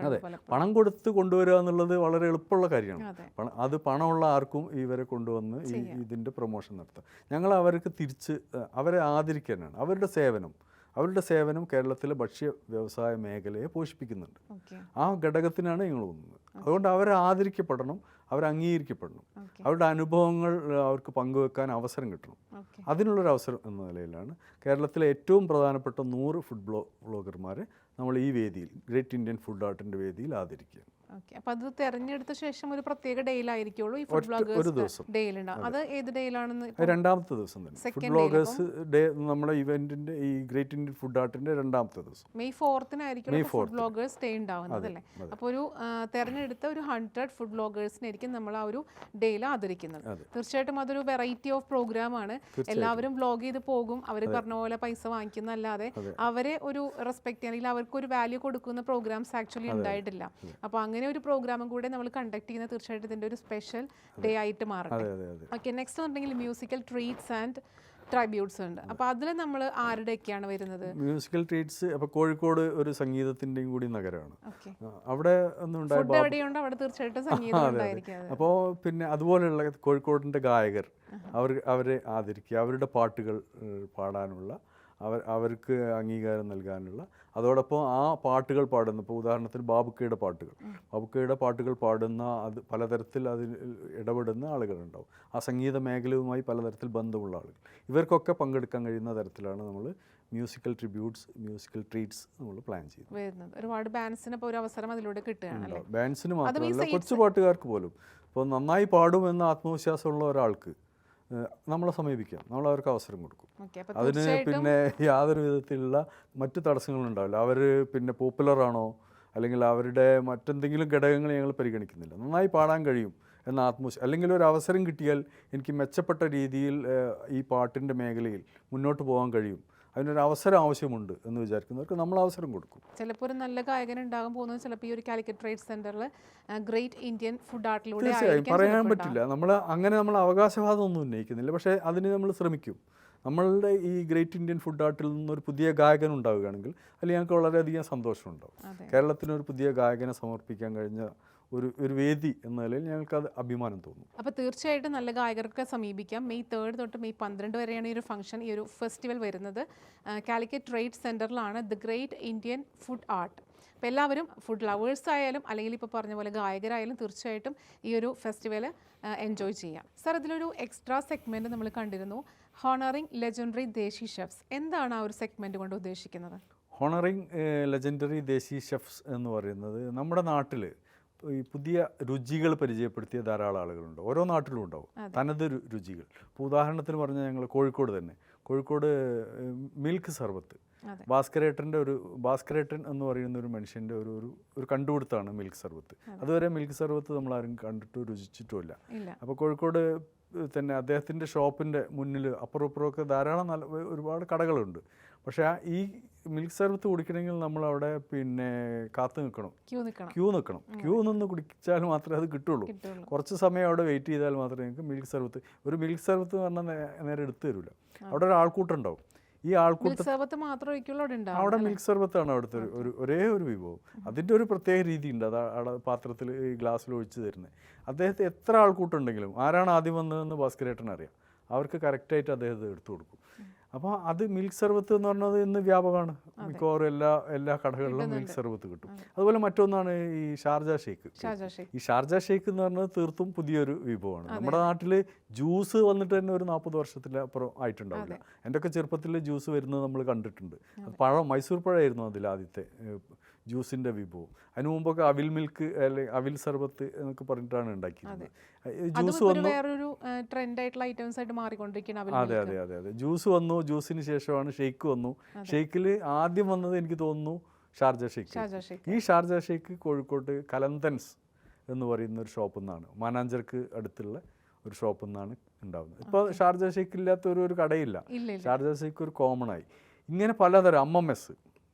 S2: അതെ, പണം കൊടുത്ത് കൊണ്ടുവരിക എന്നുള്ളത് വളരെ എളുപ്പമുള്ള കാര്യമാണ്. അത് പണമുള്ള ആർക്കും ഇവരെ കൊണ്ടുവന്ന് ഇതിൻ്റെ പ്രൊമോഷൻ നടത്താം. ഞങ്ങൾ അവർക്ക് തിരിച്ച് അവരെ ആദരിക്കാനാണ്. അവരുടെ സേവനം കേരളത്തിലെ ഭക്ഷ്യ വ്യവസായ മേഖലയെ പോഷിപ്പിക്കുന്നുണ്ട്. ആ ഘടകത്തിനാണ് ഞങ്ങൾ പോകുന്നത്. അതുകൊണ്ട് അവരെ ആദരിക്കപ്പെടണം, അവർ അംഗീകരിക്കപ്പെടണം, അവരുടെ അനുഭവങ്ങൾ അവർക്ക് പങ്കുവെക്കാൻ അവസരം കിട്ടണം. അതിനുള്ളൊരു അവസരം എന്ന നിലയിലാണ് കേരളത്തിലെ ഏറ്റവും പ്രധാനപ്പെട്ട 100 ഫുഡ് വ്ളോഗർമാരെ നമ്മൾ ഈ വേദിയിൽ, ഗ്രേറ്റ് ഇന്ത്യൻ ഫുഡ് ആർട്ടിൻ്റെ വേദിയിൽ ആദരിക്കുക.
S1: അപ്പോൾ അത് തെരഞ്ഞെടുത്ത ശേഷം ഒരു പ്രത്യേക ഡേയിലായിരിക്കുള്ളൂ ഈ ഫുഡ് വ്ളോഗേഴ്സ് ഡേയിലുണ്ടാവും. അത് ഏത് ഡേയിലാണെന്ന്?
S2: രണ്ടാമത്തെ ദിവസം തന്നെ ഫുഡ് വ്ളോഗേഴ്സ് ഡേ, നമ്മുടെ ഇവന്റിന്റെ ഈ ഗ്രേറ്റ് ഇന്ത്യൻ ഫുഡ് ആർട്ടിന്റെ രണ്ടാമത്തെ ദിവസം
S1: മെയ് 4-നായിരിക്കും ഫുഡ് വ്ളോഗേഴ്സ് ഡേ ഉണ്ടാവുന്നത് അല്ലേ? അപ്പോൾ ഒരു തെരഞ്ഞെടുത്ത ഒരു 100 ഫുഡ് വ്ളോഗേഴ്സിനായിരിക്കും നമ്മൾ ആ ഒരു ഡേയിൽ ആദരിക്കുന്നത്. തീർച്ചയായിട്ടും അതൊരു വെറൈറ്റി ഓഫ് പ്രോഗ്രാം ആണ്. എല്ലാവരും വ്ളോഗ് ചെയ്ത് പോകും, അവർ പറഞ്ഞ പോലെ പൈസ വാങ്ങിക്കുന്നല്ലാതെ അവരെ ഒരു റെസ്പെക്ട് അല്ലെങ്കിൽ അവർക്ക് ഒരു വാല്യൂ കൊടുക്കുന്ന പ്രോഗ്രാംസ് ആക്ച്വലി ഉണ്ടായിട്ടില്ല. അപ്പോൾ അങ്ങനെ ഒരു പ്രോഗ്രാമും കൂടെ നമ്മൾ കണ്ടക്ട് ചെയ്യുന്നത് തീർച്ചയായിട്ടും ഇതിൻ്റെ ഒരു സ്പെഷ്യൽ ഡേ ആയിട്ട് മാറട്ടെ. ഓക്കെ, നെക്സ്റ്റ് ഉണ്ടെങ്കിൽ മ്യൂസിക്കൽ ട്രീറ്റ്സ് ആൻഡ് ട്രൈബ്യൂട്ട്സ് ഉണ്ട്. അപ്പോൾ അതിൽ നമ്മൾ ആരുടെയൊക്കെയാണ് വരുന്നത്?
S2: മ്യൂസിക്കൽ ട്രീറ്റ്സ് അപ്പോൾ കോഴിക്കോട് ഒരു സംഗീതത്തിൻ്റെയും കൂടി നഗരമാണ്. അവിടെ
S1: എവിടെയുണ്ട് അവിടെ തീർച്ചയായിട്ടും സംഗീതം ഉണ്ടായിരിക്കും.
S2: അപ്പോൾ പിന്നെ അതുപോലെയുള്ള കോഴിക്കോടിൻ്റെ ഗായകർ അവരെ ആദരിക്കുക, അവരുടെ പാട്ടുകൾ പാടാനുള്ള അവർക്ക് അംഗീകാരം നൽകാനുള്ള, അതോടൊപ്പം ആ പാട്ടുകൾ പാടുന്ന, ഇപ്പോൾ ഉദാഹരണത്തിന് ബാബുക്കയുടെ പാട്ടുകൾ പാടുന്ന, അത് പലതരത്തിൽ അതിൽ ഇടപെടുന്ന ആളുകളുണ്ടാവും. ആ സംഗീത മേഖലയുമായി പലതരത്തിൽ ബന്ധമുള്ള ആളുകൾ, ഇവർക്കൊക്കെ പങ്കെടുക്കാൻ കഴിയുന്ന തരത്തിലാണ് നമ്മൾ മ്യൂസിക്കൽ ട്രിബ്യൂട്ട്സ്, മ്യൂസിക്കൽ ട്രീറ്റ്സ് നമ്മൾ പ്ലാൻ ചെയ്യുന്നത്.
S1: ഒരുപാട് ബാൻഡ്സിന് ഇപ്പോൾ ഒരു അവസരം അതിലൂടെ കിട്ടുകയാണല്ലോ.
S2: ബാൻഡ്സിന് മാത്രമല്ല, കൊച്ചു പാട്ടുകാർക്ക് പോലും ഇപ്പോൾ നന്നായി പാടുമെന്ന ആത്മവിശ്വാസമുള്ള ഒരാൾക്ക് നമ്മളെ സമീപിക്കാം, നമ്മൾ അവർക്ക് അവസരം കൊടുക്കും. അതിന് പിന്നെ യാതൊരു വിധത്തിലുള്ള മറ്റു തടസ്സങ്ങളും ഉണ്ടാവില്ല. അവർ പിന്നെ പോപ്പുലറാണോ അല്ലെങ്കിൽ അവരുടെ മറ്റെന്തെങ്കിലും ഘടകങ്ങൾ ഞങ്ങൾ പരിഗണിക്കുന്നില്ല. നന്നായി പാടാൻ കഴിയും എന്ന ആത്മവിശ്വാസം, അല്ലെങ്കിൽ ഒരു അവസരം കിട്ടിയാൽ എനിക്ക് മെച്ചപ്പെട്ട രീതിയിൽ ഈ പാട്ടിൻ്റെ മേഖലയിൽ മുന്നോട്ട് പോകാൻ കഴിയും, അതിനൊരു അവസരം ആവശ്യമുണ്ട് എന്ന് വിചാരിക്കുന്നവർക്ക് നമ്മൾ അവസരം കൊടുക്കും.
S1: ചിലപ്പോൾ ഒരു നല്ല ഗായകൻ ഉണ്ടാകാൻ പോകുന്നത് ചിലപ്പോൾ ഈ ഒരു കാലിക്കറ്റ് ട്രേഡ് സെന്ററിൽ ഗ്രേറ്റ് ഇന്ത്യൻ ഫുഡ് ആർട്ടിലൂടെ
S2: തീർച്ചയായും പറയാൻ പറ്റില്ല. നമ്മൾ അവകാശവാദം ഒന്നും ഉന്നയിക്കുന്നില്ല, പക്ഷേ അതിന് നമ്മൾ ശ്രമിക്കും. നമ്മളുടെ ഈ ഗ്രേറ്റ് ഇന്ത്യൻ ഫുഡ് ആർട്ടിൽ നിന്നൊരു പുതിയ ഗായകൻ ഉണ്ടാവുകയാണെങ്കിൽ അതിൽ ഞങ്ങൾക്ക് വളരെയധികം സന്തോഷമുണ്ടാവും. കേരളത്തിനൊരു പുതിയ ഗായകനെ സമർപ്പിക്കാൻ കഴിഞ്ഞ ഒരു വേദി എന്ന നിലയിൽ ഞങ്ങൾക്കത് അഭിമാനം തോന്നും.
S1: അപ്പോൾ തീർച്ചയായിട്ടും നല്ല ഗായകർക്ക് സമീപിക്കാം. മെയ് 3 തൊട്ട് മെയ് 12 വരെയാണ് ഈ ഒരു ഫംഗ്ഷൻ, ഈ ഒരു ഫെസ്റ്റിവൽ വരുന്നത്. കാലിക്കറ്റ് ട്രേഡ് സെൻറ്ററിലാണ് the great Indian food art. അപ്പോൾ എല്ലാവരും ഫുഡ് ലവേഴ്സ് ആയാലും അല്ലെങ്കിൽ ഇപ്പോൾ പറഞ്ഞ പോലെ ഗായകരായാലും തീർച്ചയായിട്ടും ഈ ഒരു ഫെസ്റ്റിവൽ എൻജോയ് ചെയ്യാം. സർ, ഇതിലൊരു എക്സ്ട്രാ സെഗ്മെൻറ്റ് നമ്മൾ കണ്ടിരുന്നു, ഹോണറിംഗ് ലെജൻഡറി ദേശി ഷെഫ്സ്. എന്താണ് ആ ഒരു സെഗ്മെൻറ്റ് കൊണ്ട് ഉദ്ദേശിക്കുന്നത്?
S2: ഹോണറിംഗ് ലെജൻഡറി ദേശി ഷെഫ്സ് എന്ന് പറയുന്നത് നമ്മുടെ നാട്ടിൽ ഈ പുതിയ രുചികൾ പരിചയപ്പെടുത്തിയ ധാരാളം ആളുകളുണ്ട്. ഓരോ നാട്ടിലും ഉണ്ടാവും തനത് രുചികൾ. ഇപ്പോൾ ഉദാഹരണത്തിന് പറഞ്ഞാൽ ഞങ്ങൾ കോഴിക്കോട് തന്നെ, കോഴിക്കോട് മിൽക്ക് സർബത്ത്, ഭാസ്കരേട്ടൻ എന്ന് പറയുന്ന ഒരു മനുഷ്യൻ്റെ ഒരു കണ്ടുപിടുത്തമാണ് മിൽക്ക് സർബത്ത്. അതുവരെ മിൽക്ക് സർബത്ത് നമ്മളാരും കണ്ടിട്ടോ രുചിച്ചിട്ടുമില്ല. അപ്പോൾ കോഴിക്കോട് തന്നെ അദ്ദേഹത്തിൻ്റെ ഷോപ്പിൻ്റെ മുന്നിൽ അപ്പുറമൊക്കെ ധാരാളം ഒരുപാട് കടകളുണ്ട്. പക്ഷേ ഈ മിൽക്ക് സർബത്ത് കുടിക്കണമെങ്കിൽ നമ്മളവിടെ പിന്നെ കാത്തു നിൽക്കണം, ക്യൂ നിന്ന് കുടിച്ചാൽ മാത്രമേ അത് കിട്ടുള്ളൂ. കുറച്ച് സമയം അവിടെ വെയിറ്റ് ചെയ്താൽ മാത്രമേ നിങ്ങൾക്ക് മിൽക്ക് സർബത്ത് എന്ന് പറഞ്ഞാൽ നേരെ എടുത്തു തരില്ല. അവിടെ ഒരു ആൾക്കൂട്ടുണ്ടാവും. ഈ ആൾക്കൂട്ടം അവിടെ മിൽക്ക് സർബത്താണ് അവിടുത്തെ ഒരേ ഒരു വിഭവം. അതിൻ്റെ ഒരു പ്രത്യേക രീതിയുണ്ട്. അത് അവിടെ പാത്രത്തിൽ ഈ ഗ്ലാസ്സിൽ ഒഴിച്ച് തരുന്നത്. അദ്ദേഹത്തെ എത്ര ആൾക്കൂട്ടുണ്ടെങ്കിലും ആരാണ് ആദ്യം വന്നതെന്ന് ഭാസ്കരേട്ടൻ അറിയാം. അവർക്ക് കറക്റ്റായിട്ട് അദ്ദേഹത്തെ എടുത്തു കൊടുക്കും. അപ്പോൾ അത് മിൽക്ക് സർബത്ത് എന്ന് പറഞ്ഞത് ഇന്ന് വ്യാപകമാണ്. മിക്കവാറും എല്ലാ കടകളിലും മിൽക്ക് സർബത്ത് കിട്ടും. അതുപോലെ മറ്റൊന്നാണ് ഈ ഷാർജ ഷേക്ക്. ഈ ഷാർജ ഷേക്ക് എന്ന് പറഞ്ഞത് തീർത്തും പുതിയൊരു വിഭവമാണ്. നമ്മുടെ നാട്ടിൽ ജ്യൂസ് വന്നിട്ട് തന്നെ ഒരു 40 വർഷത്തിലപ്പുറം ആയിട്ടുണ്ടാവില്ല. എൻ്റെയൊക്കെ ചെറുപ്പത്തിൽ ജ്യൂസ് വരുന്നത് നമ്മൾ കണ്ടിട്ടുണ്ട്. മൈസൂർ പഴമായിരുന്നു അതിൽ ആദ്യത്തെ ജ്യൂസിൻ്റെ വിഭവം. അതിന് മുമ്പൊക്കെ അവിൽ മിൽക്ക് അല്ലെങ്കിൽ അവിൽ സർബത്ത് എന്നൊക്കെ പറഞ്ഞിട്ടാണ് ഉണ്ടാക്കിയിരുന്നത്. ജ്യൂസ് വന്നു, അതെ ജ്യൂസ് വന്നു. ജ്യൂസിന് ശേഷമാണ് ഷെയ്ക്ക് വന്നു. ഷെയ്ക്കിൽ ആദ്യം വന്നത് എനിക്ക് തോന്നുന്നു ഷാർജ ഷേക്ക്. ഈ ഷാർജ ഷേക്ക് കോഴിക്കോട്ട് കലന്തൻസ് എന്ന് പറയുന്ന ഒരു ഷോപ്പിൽ നിന്നാണ്, മാനാഞ്ചർക്ക് അടുത്തുള്ള ഒരു ഷോപ്പിൽ നിന്നാണ് ഉണ്ടാകുന്നത്. ഇപ്പോൾ ഷാർജ ഷേക്ക് ഇല്ലാത്ത ഒരു കടയില്ല. ഷാർജ ഷേക്ക് ഒരു കോമൺ ആയി. ഇങ്ങനെ പലതരം അമ്മമെസ്,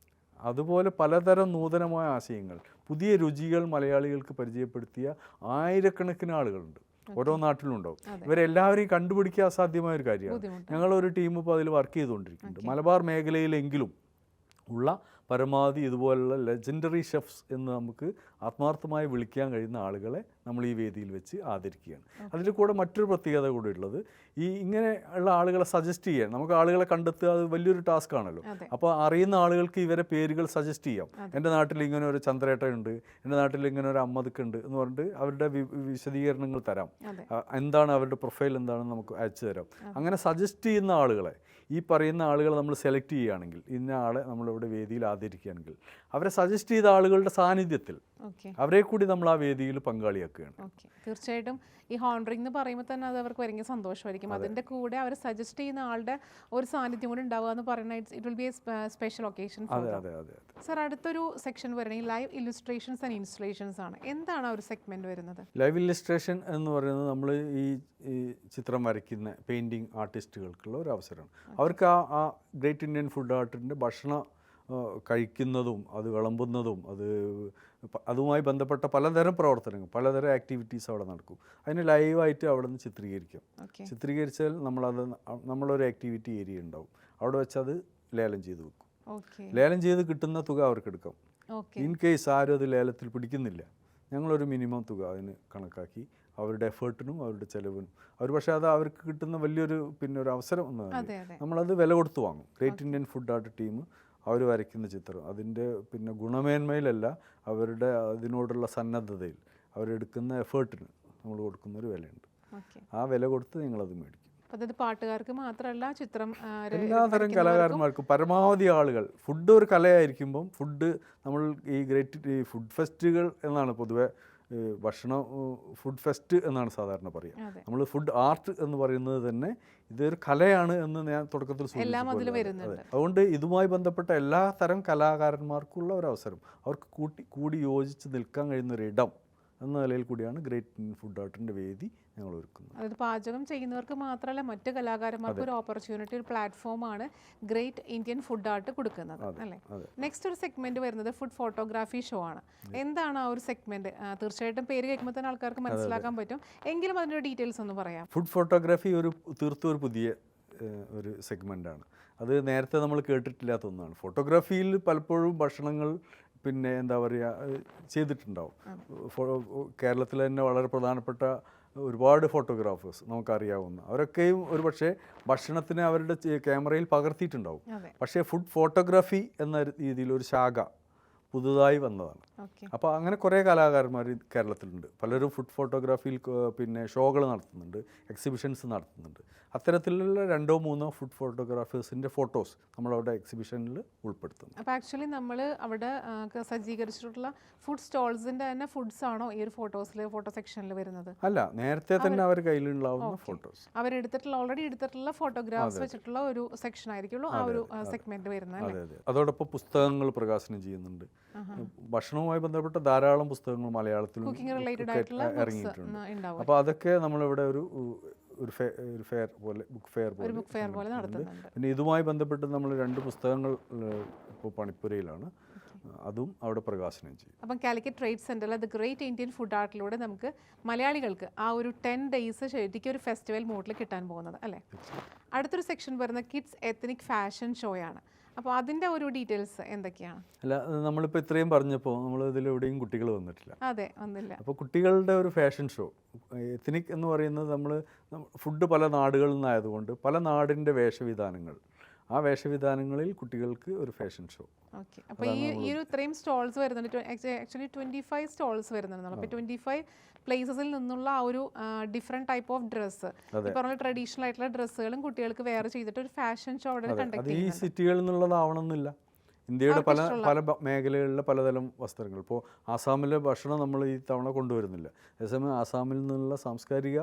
S2: അതുപോലെ പലതരം നൂതനമായ ആശയങ്ങൾ, പുതിയ രുചികൾ മലയാളികൾക്ക് പരിചയപ്പെടുത്തിയ ആയിരക്കണക്കിന് ആളുകളുണ്ട്. ഓരോ നാട്ടിലും ഉണ്ടാവും. ഇവരെല്ലാവരെയും കണ്ടുപിടിക്കുക അസാധ്യമായ ഒരു കാര്യമാണ്. ഞങ്ങളൊരു ടീം ഇപ്പോൾ അതിൽ വർക്ക് ചെയ്തുകൊണ്ടിരിക്കുന്നുണ്ട്. മലബാർ മേഖലയിലെങ്കിലും ഉള്ള പരമാവധി ഇതുപോലുള്ള ലെജൻഡറി ഷെഫ്സ് എന്ന് നമുക്ക് ആത്മാർത്ഥമായി വിളിക്കാൻ കഴിയുന്ന ആളുകളെ നമ്മൾ ഈ വേദിയിൽ വെച്ച് ആദരിക്കുകയാണ്. അതിൽ കൂടെ മറ്റൊരു പ്രത്യേകത കൂടെ ഉള്ളത്, ഈ ഇങ്ങനെ ഉള്ള ആളുകളെ സജസ്റ്റ് ചെയ്യാൻ, നമുക്ക് ആളുകളെ കണ്ടെത്തുക അത് വലിയൊരു ടാസ്ക് ആണല്ലോ. അപ്പോൾ അറിയുന്ന ആളുകൾക്ക് ഇവരെ പേരുകൾ സജസ്റ്റ് ചെയ്യാം. എൻ്റെ നാട്ടിൽ ഇങ്ങനെ ഒരു ചന്ദ്രേട്ടനുണ്ട്, എൻ്റെ നാട്ടിൽ ഇങ്ങനെ ഒരു അമ്മദക്കുണ്ട് എന്ന് പറഞ്ഞിട്ട് അവരുടെ വിശദീകരണങ്ങൾ തരാം. എന്താണ് അവരുടെ പ്രൊഫൈൽ എന്താണെന്ന് നമുക്ക് അയച്ചു തരാം. അങ്ങനെ സജസ്റ്റ് ചെയ്യുന്ന ആളുകളെ, ഈ പറയുന്ന ആളുകളെ നമ്മൾ സെലക്ട് ചെയ്യുകയാണെങ്കിൽ, ഇന്ന ആളെ നമ്മളിവിടെ വേദിയിൽ ആദരിക്കുകയാണെങ്കിൽ, അവരെ സജസ്റ്റ് ചെയ്ത ആളുകളുടെ സാന്നിധ്യത്തിൽ അവരെ കൂടി നമ്മൾ ആ വേദിയിൽ പങ്കാളിയാക്കുകയാണ്.
S1: തീർച്ചയായിട്ടും ഈ ഹോണറിംഗ് എന്ന് പറയുമ്പോൾ തന്നെ അത് അവർക്ക് ഭയങ്കര സന്തോഷമായിരിക്കും. അതിൻ്റെ കൂടെ അവർ സജസ്റ്റ് ചെയ്യുന്ന ആളുടെ ഒരു സാന്നിധ്യം കൂടി ഉണ്ടാവുക എന്ന് പറയുന്നത് it will be A special occasion. Sir, അടുത്തൊരു സെക്ഷൻ വരുന്നത് ലൈവ് ഇല്ലുസ്ട്രേഷൻസ് ആൻഡ് ഇൻസ്റ്റലേഷൻസ് ആണ്. എന്താണ് ആ ഒരു സെഗ്മെന്റ് വരുന്നത്?
S2: ലൈവ് ഇല്ലുസ്ട്രേഷൻ എന്ന് പറയുന്നത് നമ്മൾ ഈ ചിത്രം വരയ്ക്കുന്ന പെയിൻറ്റിങ് ആർട്ടിസ്റ്റുകൾക്കുള്ള ഒരു അവസരമാണ്. അവർക്ക് ആ ഗ്രേറ്റ് ഇന്ത്യൻ ഫുഡ് ആർട്ടിൻ്റെ ഭക്ഷണം കഴിക്കുന്നതും അത് വിളമ്പുന്നതും അതുമായി ബന്ധപ്പെട്ട പലതരം പ്രവർത്തനങ്ങൾ, പലതരം ആക്ടിവിറ്റീസ് അവിടെ നടക്കും. അതിന് ലൈവായിട്ട് അവിടെ നിന്ന് ചിത്രീകരിച്ചാൽ നമ്മളൊരു ആക്ടിവിറ്റി ഏരിയ ഉണ്ടാവും. അവിടെ വെച്ച് അത് ലേലം ചെയ്ത് വെക്കും. ലേലം ചെയ്ത് കിട്ടുന്ന തുക അവർക്ക് എടുക്കാം. ഇൻ കേസ് ആരും അത് ലേലത്തിൽ പിടിക്കുന്നില്ല, ഞങ്ങളൊരു മിനിമം തുക അതിന് കണക്കാക്കി അവരുടെ എഫേർട്ടിനും അവരുടെ ചിലവിനും പക്ഷേ അത് അവർക്ക് കിട്ടുന്ന വലിയൊരു ഒരു അവസരം എന്നതാണ്. നമ്മളത് വില കൊടുത്ത് വാങ്ങും. Great Indian food art team അവർ വരയ്ക്കുന്ന ചിത്രം അതിൻ്റെ ഗുണമേന്മയിലല്ല, അവരുടെ അതിനോടുള്ള സന്നദ്ധതയിൽ, അവരെടുക്കുന്ന എഫേർട്ടിന് നമ്മൾ കൊടുക്കുന്നൊരു വിലയുണ്ട്. ആ വില കൊടുത്ത് നിങ്ങളത് മേടിക്കും.
S1: പാട്ടുകാർക്ക് മാത്രമല്ല, ചിത്രം
S2: എല്ലാതരം കലാകാരന്മാർക്കും, പരമാവധി ആളുകൾ. ഫുഡ് ഒരു കലയായിരിക്കുമ്പം നമ്മൾ ഈ ഗ്രേറ്റ് ഫുഡ് ഫെസ്റ്റുകൾ എന്നാണ് പൊതുവെ ഭക്ഷണം ഫുഡ് ഫെസ്റ്റ് എന്നാണ് സാധാരണ പറയുക. നമ്മൾ ഫുഡ് ആർട്ട് എന്ന് പറയുന്നത് തന്നെ ഇതൊരു കലയാണ് എന്ന് ഞാൻ തുടക്കത്തിൽ സൂചിപ്പിച്ചു. അതുകൊണ്ട് ഇതുമായി ബന്ധപ്പെട്ട എല്ലാ തരം കലാകാരന്മാർക്കുള്ള ഒരു അവസരം, അവർക്ക് കൂടി യോജിച്ച് നിൽക്കാൻ കഴിയുന്ന ഒരു ഇടം എന്ന നിലയിൽ കൂടിയാണ് ഗ്രേറ്റ് ഇന്ത്യൻ ഫുഡ് ആർട്ടിൻ്റെ വേദി ഞങ്ങൾ ഒരുക്കുന്നത്.
S1: അതായത് പാചകം ചെയ്യുന്നവർക്ക് മാത്രമല്ല, മറ്റ് കലാകാരന്മാർക്ക് ഒരു ഓപ്പർച്യൂണിറ്റി, ഒരു പ്ലാറ്റ്ഫോമാണ് ഗ്രേറ്റ് ഇന്ത്യൻ ഫുഡ് ആർട്ട് കൊടുക്കുന്നത്, അല്ലേ? നെക്സ്റ്റ് ഒരു സെഗ്മെന്റ് വരുന്നത് ഫുഡ് ഫോട്ടോഗ്രാഫി ഷോ ആണ്. എന്താണ് ആ ഒരു സെഗ്മെന്റ്? തീർച്ചയായിട്ടും പേര് കേൾക്കുമ്പോൾ തന്നെ ആൾക്കാർക്ക് മനസ്സിലാക്കാൻ പറ്റും, എങ്കിലും അതിൻ്റെ ഡീറ്റെയിൽസ് ഒന്ന് പറയാം.
S2: ഫുഡ് ഫോട്ടോഗ്രാഫി തീർത്തും ഒരു പുതിയ ഒരു സെഗ്മെൻ്റാണ്. അത് നേരത്തെ നമ്മൾ കേട്ടിട്ടില്ലാത്ത ഒന്നാണ്. ഫോട്ടോഗ്രാഫിയിൽ പലപ്പോഴും ഭക്ഷണങ്ങൾ എന്താ പറയുക ചെയ്തിട്ടുണ്ടാവും. കേരളത്തിൽ തന്നെ വളരെ പ്രധാനപ്പെട്ട ഒരുപാട് ഫോട്ടോഗ്രാഫേഴ്സ് നമുക്കറിയാവുന്ന അവരൊക്കെയും ഒരു പക്ഷേ ഭക്ഷണത്തിന് അവരുടെ ക്യാമറയിൽ പകർത്തിയിട്ടുണ്ടാവും. പക്ഷേ ഫുഡ് ഫോട്ടോഗ്രാഫി എന്ന രീതിയിൽ ഒരു ശാഖ പുതുതായി വന്നതാണ്.
S1: ഓക്കെ.
S2: അപ്പോൾ അങ്ങനെ കുറേ കലാകാരന്മാർ കേരളത്തിലുണ്ട്. പലരും ഫുഡ് ഫോട്ടോഗ്രാഫിയിൽ പിന്നെ ഷോകൾ നടത്തുന്നുണ്ട്, എക്സിബിഷൻസ് നടത്തുന്നുണ്ട്. അത്തരത്തിലുള്ള 2-3 ഫുഡ് ഫോട്ടോഗ്രാഫേഴ്സിൻ്റെ ഫോട്ടോസ് നമ്മളവിടെ എക്സിബിഷനിൽ ഉൾപ്പെടുത്തുന്നു.
S1: അപ്പോൾ ആക്ച്വലി നമ്മൾ അവിടെ സജ്ജീകരിച്ചിട്ടുള്ള ഫുഡ് സ്റ്റോൾസിൻ്റെ തന്നെ ഫുഡ്സ് ആണോ ഈ ഒരു ഫോട്ടോ സെക്ഷനിൽ വരുന്നത്?
S2: അല്ല, നേരത്തെ തന്നെ അവർ കയ്യിലുണ്ടാവുന്ന ഫോട്ടോസ്
S1: അവരെടുത്തിട്ടുള്ള ഓൾറെഡി എടുത്തിട്ടുള്ള ഫോട്ടോഗ്രാഫ്സ് വെച്ചിട്ടുള്ള ഒരു സെക്ഷൻ ആയിരിക്കുള്ളൂ ആ ഒരു സെഗ്മെന്റ് വരുന്നത്.
S2: അതെ അതെ. അതോടൊപ്പം പുസ്തകങ്ങൾ പ്രകാശനം ചെയ്യുന്നുണ്ട്. ഭക്ഷണവുമായി ബന്ധപ്പെട്ട ധാരാളം പുസ്തകങ്ങൾ മലയാളത്തിലും
S1: കുക്കിംഗ് റിലേറ്റഡ് ആയിട്ടുള്ള
S2: ഇറങ്ങിയിട്ടുണ്ട്.
S1: ഉണ്ടാവും.
S2: അപ്പോൾ അതൊക്കെ നമ്മളിവിടെ ഒരു ഫെയർ പോലെ ബുക്ക് ഫെയർ
S1: പോലെ നടത്തുന്നുണ്ട്.
S2: പിന്നെ ഇതുമായി ബന്ധപ്പെട്ട് നമ്മൾ 2 പുസ്തകങ്ങൾ ഇപ്പോൾ പണിപ്പുരയിലാണ്, അതും അവിടെ പ്രകാശനം ചെയ്യും.
S1: അപ്പം കാലിക്കറ്റ് ട്രേഡ് സെൻറ്ററിൽ ദ ഗ്രേറ്റ് ഇന്ത്യൻ ഫുഡ് ആർട്ടിലൂടെ നമുക്ക് മലയാളികൾക്ക് ആ ഒരു 10 days ശരിക്കും ഒരു ഫെസ്റ്റിവൽ മൂഡിൽ കിട്ടാൻ പോകുന്നത് അല്ലേ? അടുത്തൊരു സെക്ഷൻ വരുന്ന കിഡ്സ് എത്നിക് ഫാഷൻ ഷോയാണ്. അപ്പോൾ അതിൻ്റെ ഒരു ഡീറ്റെയിൽസ് എന്തൊക്കെയാണ്?
S2: അല്ല, നമ്മളിപ്പോൾ ഇത്രയും പറഞ്ഞപ്പോൾ നമ്മൾ ഇതിലെവിടെയും കുട്ടികൾ വന്നിട്ടില്ല.
S1: അതെ, വന്നില്ല.
S2: അപ്പോൾ കുട്ടികളുടെ ഒരു ഫാഷൻ ഷോ, എത്നിക് എന്ന് പറയുന്നത് ഫുഡ് പല നാടുകളിൽ നിന്നായതുകൊണ്ട് പല നാടിൻ്റെ വേഷവിധാനങ്ങൾ, ആ വേഷവിധാനങ്ങളിൽ കുട്ടികൾക്ക് ഒരു ഫാഷൻ ഷോ.
S1: ഓക്കെ. അപ്പോൾ ഈ ഒരു ഇത്രയും സ്റ്റോൾസ് വരുന്നുണ്ട്. ആക്ച്വലി 25 സ്റ്റോൾസ് വരുന്നുണ്ട്. അപ്പോൾ 25 പ്ലേസസിൽ നിന്നുള്ള ആ ഒരു ഡിഫറെൻറ്റ് ടൈപ്പ് ഓഫ് ഡ്രസ്സ്, ഈ പറഞ്ഞ ട്രഡീഷണൽ ആയിട്ടുള്ള ഡ്രസ്സുകളും കുട്ടികൾക്ക് വെയർ ചെയ്തിട്ട് ഒരു ഫാഷൻ ഷോ അവിടെ കണ്ടക്ട്
S2: അത് ഈ സിറ്റികളിൽ നിന്നുള്ളതാവണമെന്നില്ല. ഇന്ത്യയുടെ പല മേഖലകളിലെ പലതരം വസ്ത്രങ്ങൾ. ഇപ്പോൾ ആസാമിലെ ഭക്ഷണം നമ്മൾ ഈ തവണ കൊണ്ടുവരുന്നില്ല. അതേസമയം ആസാമിൽ നിന്നുള്ള സാംസ്കാരിക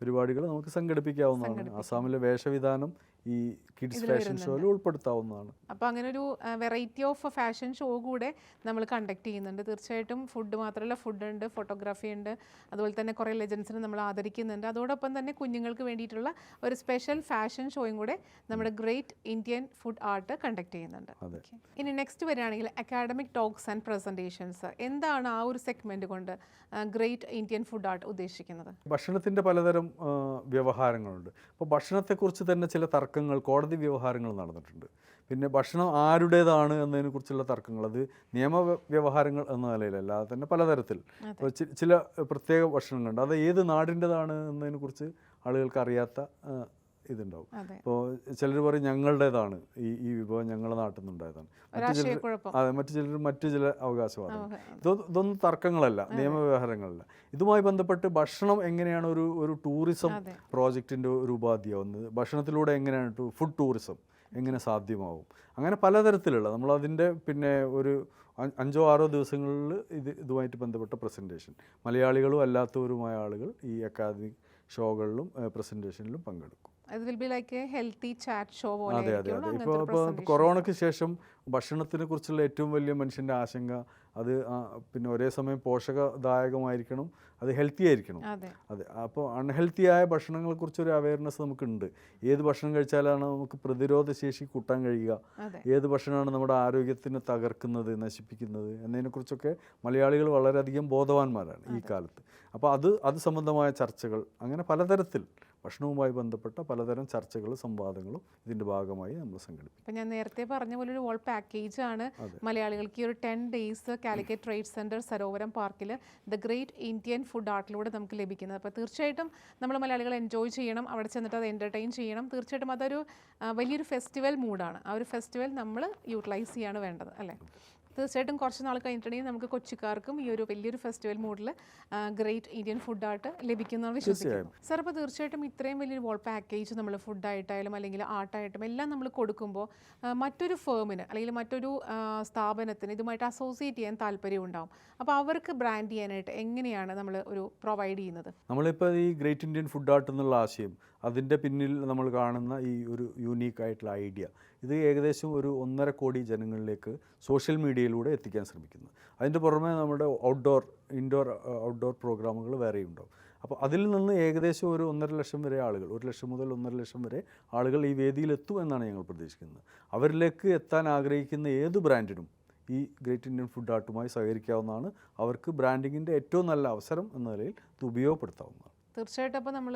S2: പരിപാടികൾ നമുക്ക് സംഘടിപ്പിക്കാവുന്നതാണ്. ആസാമിലെ വേഷവിധാനം ഈ കിഡ്സ് ഫാഷൻ ഷോയിൽ ഉൾപ്പെടുത്താവുന്നതാണ്.
S1: അപ്പോൾ അങ്ങനെ ഒരു വെറൈറ്റി ഓഫ് ഫാഷൻ ഷോ കൂടെ നമ്മൾ കണ്ടക്ട് ചെയ്യുന്നുണ്ട്. തീർച്ചയായിട്ടും ഫുഡ് മാത്രമല്ല, ഫുഡ് ഉണ്ട്, ഫോട്ടോഗ്രാഫി ഉണ്ട്, അതുപോലെ തന്നെ കുറേ ലെജൻസിനെ നമ്മൾ ആദരിക്കുന്നുണ്ട്. അതോടൊപ്പം തന്നെ കുഞ്ഞുങ്ങൾക്ക് വേണ്ടിയിട്ടുള്ള ഒരു സ്പെഷ്യൽ ഫാഷൻ ഷോയും കൂടെ നമ്മുടെ great Indian food art conduct ചെയ്യുന്നുണ്ട്. ഇനി നെക്സ്റ്റ് വരികയാണെങ്കിൽ അക്കാഡമിക് ടോക്സ് ആൻഡ് പ്രസൻറ്റേഷൻസ്. എന്താണ് ആ ഒരു സെഗ്മെൻറ്റ് കൊണ്ട് ഗ്രേറ്റ് ഇന്ത്യൻ ഫുഡ് ആർട്ട് ഉദ്ദേശിക്കുന്നത്?
S2: ഭക്ഷണത്തിൻ്റെ പലതരം വ്യവഹാരങ്ങളുണ്ട്. അപ്പോൾ ഭക്ഷണത്തെക്കുറിച്ച് തന്നെ ചില തർക്കങ്ങൾ, കോടതി വ്യവഹാരങ്ങൾ നടന്നിട്ടുണ്ട്. പിന്നെ ഭക്ഷണം ആരുടേതാണ് എന്നതിനെക്കുറിച്ചുള്ള തർക്കങ്ങൾ, അത് നിയമവ്യവഹാരങ്ങൾ എന്ന നിലയിൽ അല്ലാതെ തന്നെ പലതരത്തിൽ ചില പ്രത്യേക ഭക്ഷണങ്ങളുണ്ട്. അത് ഏത് നാടിൻ്റെതാണ് എന്നതിനെക്കുറിച്ച് ആളുകൾക്ക് അറിയാത്ത ഇതുണ്ടാവും. ഇപ്പോൾ ചിലർ പറയും ഞങ്ങളുടേതാണ്, ഈ വിഭവം ഞങ്ങളുടെ നാട്ടിൽ നിന്നുണ്ടായതാണ്. മറ്റു ചിലർ മറ്റു ചില അവകാശവാദം. ഇതൊന്നും തർക്കങ്ങളല്ല, നിയമവ്യവഹാരങ്ങളല്ല. ഇതുമായി ബന്ധപ്പെട്ട് ഭക്ഷണം എങ്ങനെയാണ് ഒരു ടൂറിസം പ്രോജക്റ്റിൻ്റെ ഒരു ഉപാധിയാവുന്നത്, ഭക്ഷണത്തിലൂടെ എങ്ങനെയാണ് ഫുഡ് ടൂറിസം എങ്ങനെ സാധ്യമാവും, അങ്ങനെ പലതരത്തിലുള്ള നമ്മളതിൻ്റെ പിന്നെ ഒരു 5-6 ദിവസങ്ങളിൽ ഇതുമായിട്ട് ബന്ധപ്പെട്ട പ്രസൻറ്റേഷൻ, മലയാളികളും അല്ലാത്തവരുമായ ആളുകൾ ഈ അക്കാദമിക് ഷോകളിലും പ്രസൻറ്റേഷനിലും പങ്കെടുക്കും. അതെ അതെ അതെ. ഇപ്പോൾ കൊറോണയ്ക്ക് ശേഷം ഭക്ഷണത്തിനെ കുറിച്ചുള്ള ഏറ്റവും വലിയ മനുഷ്യൻ്റെ ആശങ്ക അത് പിന്നെ ഒരേ സമയം പോഷകദായകമായിരിക്കണം, അത് ഹെൽത്തി ആയിരിക്കണം. അതെ. അപ്പോൾ അൺഹെൽത്തിയായ ഭക്ഷണങ്ങളെക്കുറിച്ചൊരു അവയർനെസ് നമുക്കുണ്ട്. ഏത് ഭക്ഷണം കഴിച്ചാലാണ് നമുക്ക് പ്രതിരോധ ശേഷി കൂട്ടാൻ കഴിയുക, ഏത് ഭക്ഷണമാണ് നമ്മുടെ ആരോഗ്യത്തിനെ തകർക്കുന്നത്, നശിപ്പിക്കുന്നത് എന്നതിനെക്കുറിച്ചൊക്കെ മലയാളികൾ വളരെയധികം ബോധവാന്മാരാണ് ഈ കാലത്ത്. അപ്പോൾ അത് സംബന്ധമായ ചർച്ചകൾ, അങ്ങനെ പലതരത്തിൽ ഭക്ഷണവുമായി ബന്ധപ്പെട്ട പലതരം ചർച്ചകളും സംവാദങ്ങളും ഇതിൻ്റെ ഭാഗമായി നമ്മൾ സംഘടിപ്പിക്കും.
S1: ഇപ്പം ഞാൻ നേരത്തെ പറഞ്ഞ പോലെ ഒരു ഹോൾ പാക്കേജാണ് മലയാളികൾക്ക് ഈ ഒരു 10 days Calicut trade centre Sarovaram പാർക്കിൽ ദ ഗ്രേറ്റ് ഇന്ത്യൻ ഫുഡ് ആർട്ടിലൂടെ നമുക്ക് ലഭിക്കുന്നത്. അപ്പോൾ തീർച്ചയായിട്ടും നമ്മൾ മലയാളികൾ എൻജോയ് ചെയ്യണം, അവിടെ ചെന്നിട്ട് അത് എൻ്റർടൈൻ ചെയ്യണം. തീർച്ചയായിട്ടും അതൊരു വലിയൊരു ഫെസ്റ്റിവൽ മൂഡാണ്. ആ ഒരു ഫെസ്റ്റിവൽ നമ്മൾ യൂട്ടിലൈസ് ചെയ്യാണ് വേണ്ടത് അല്ലേ? തീർച്ചയായിട്ടും കുറച്ച് നാൾ കഴിഞ്ഞിട്ടുണ്ടെങ്കിൽ നമുക്ക് കൊച്ചിക്കാർക്കും ഈ ഒരു വലിയൊരു ഫെസ്റ്റിവൽ മൂഡിൽ ഗ്രേറ്റ് ഇന്ത്യൻ ഫുഡ് ആർട്ട് ലഭിക്കുന്നതാണ് വിശ്വസിക്കുന്നു. സാർ, അപ്പോൾ തീർച്ചയായിട്ടും ഇത്രയും വലിയൊരു വോൾ പാക്കേജ് നമ്മൾ ഫുഡായിട്ടായാലും അല്ലെങ്കിൽ ആർട്ടായിട്ടും എല്ലാം നമ്മൾ കൊടുക്കുമ്പോൾ മറ്റൊരു ഫേമിന് അല്ലെങ്കിൽ മറ്റൊരു സ്ഥാപനത്തിന് ഇതുമായിട്ട് അസോസിയേറ്റ് ചെയ്യാൻ താല്പര്യം ഉണ്ടാവും. അപ്പോൾ അവർക്ക് ബ്രാൻഡ് ചെയ്യാനായിട്ട് എങ്ങനെയാണ് നമ്മൾ ഒരു പ്രൊവൈഡ് ചെയ്യുന്നത്?
S2: നമ്മളിപ്പോൾ ഈ ഗ്രേറ്റ് ഇന്ത്യൻ ഫുഡ് ആർട്ട് എന്നുള്ള ആശയം, അതിൻ്റെ പിന്നിൽ നമ്മൾ കാണുന്ന ഈ ഒരു യൂണീക്കായിട്ടുള്ള ഐഡിയ, ഇത് ഏകദേശം ഒരു 1.5 കോടി ജനങ്ങളിലേക്ക് സോഷ്യൽ മീഡിയയിലൂടെ എത്തിക്കാൻ ശ്രമിക്കുന്നു. അതിൻ്റെ പുറമെ നമ്മുടെ ഇൻഡോർ ഔട്ട്ഡോർ പ്രോഗ്രാമുകൾ വേറെയും ഉണ്ടാവും. അപ്പോൾ അതിൽ നിന്ന് ഏകദേശം ഒരു 1.5 ലക്ഷം വരെ ആളുകൾ, 1 ലക്ഷം മുതൽ 1.5 ലക്ഷം വരെ ആളുകൾ ഈ വേദിയിലെത്തും എന്നാണ് ഞങ്ങൾ പ്രതീക്ഷിക്കുന്നത്. അവരിലേക്ക് എത്താൻ ആഗ്രഹിക്കുന്ന ഏത് ബ്രാൻഡിനും ഈ ഗ്രേറ്റ് ഇന്ത്യൻ ഫുഡ് ആർട്ടുമായി സഹകരിക്കാവുന്നതാണ്. അവർക്ക് ബ്രാൻഡിങ്ങിൻ്റെ ഏറ്റവും നല്ല അവസരം എന്ന നിലയിൽ ഇത് ഉപയോഗപ്പെടുത്താവുന്നതാണ്.
S1: തീർച്ചയായിട്ടും. അപ്പോൾ നമ്മൾ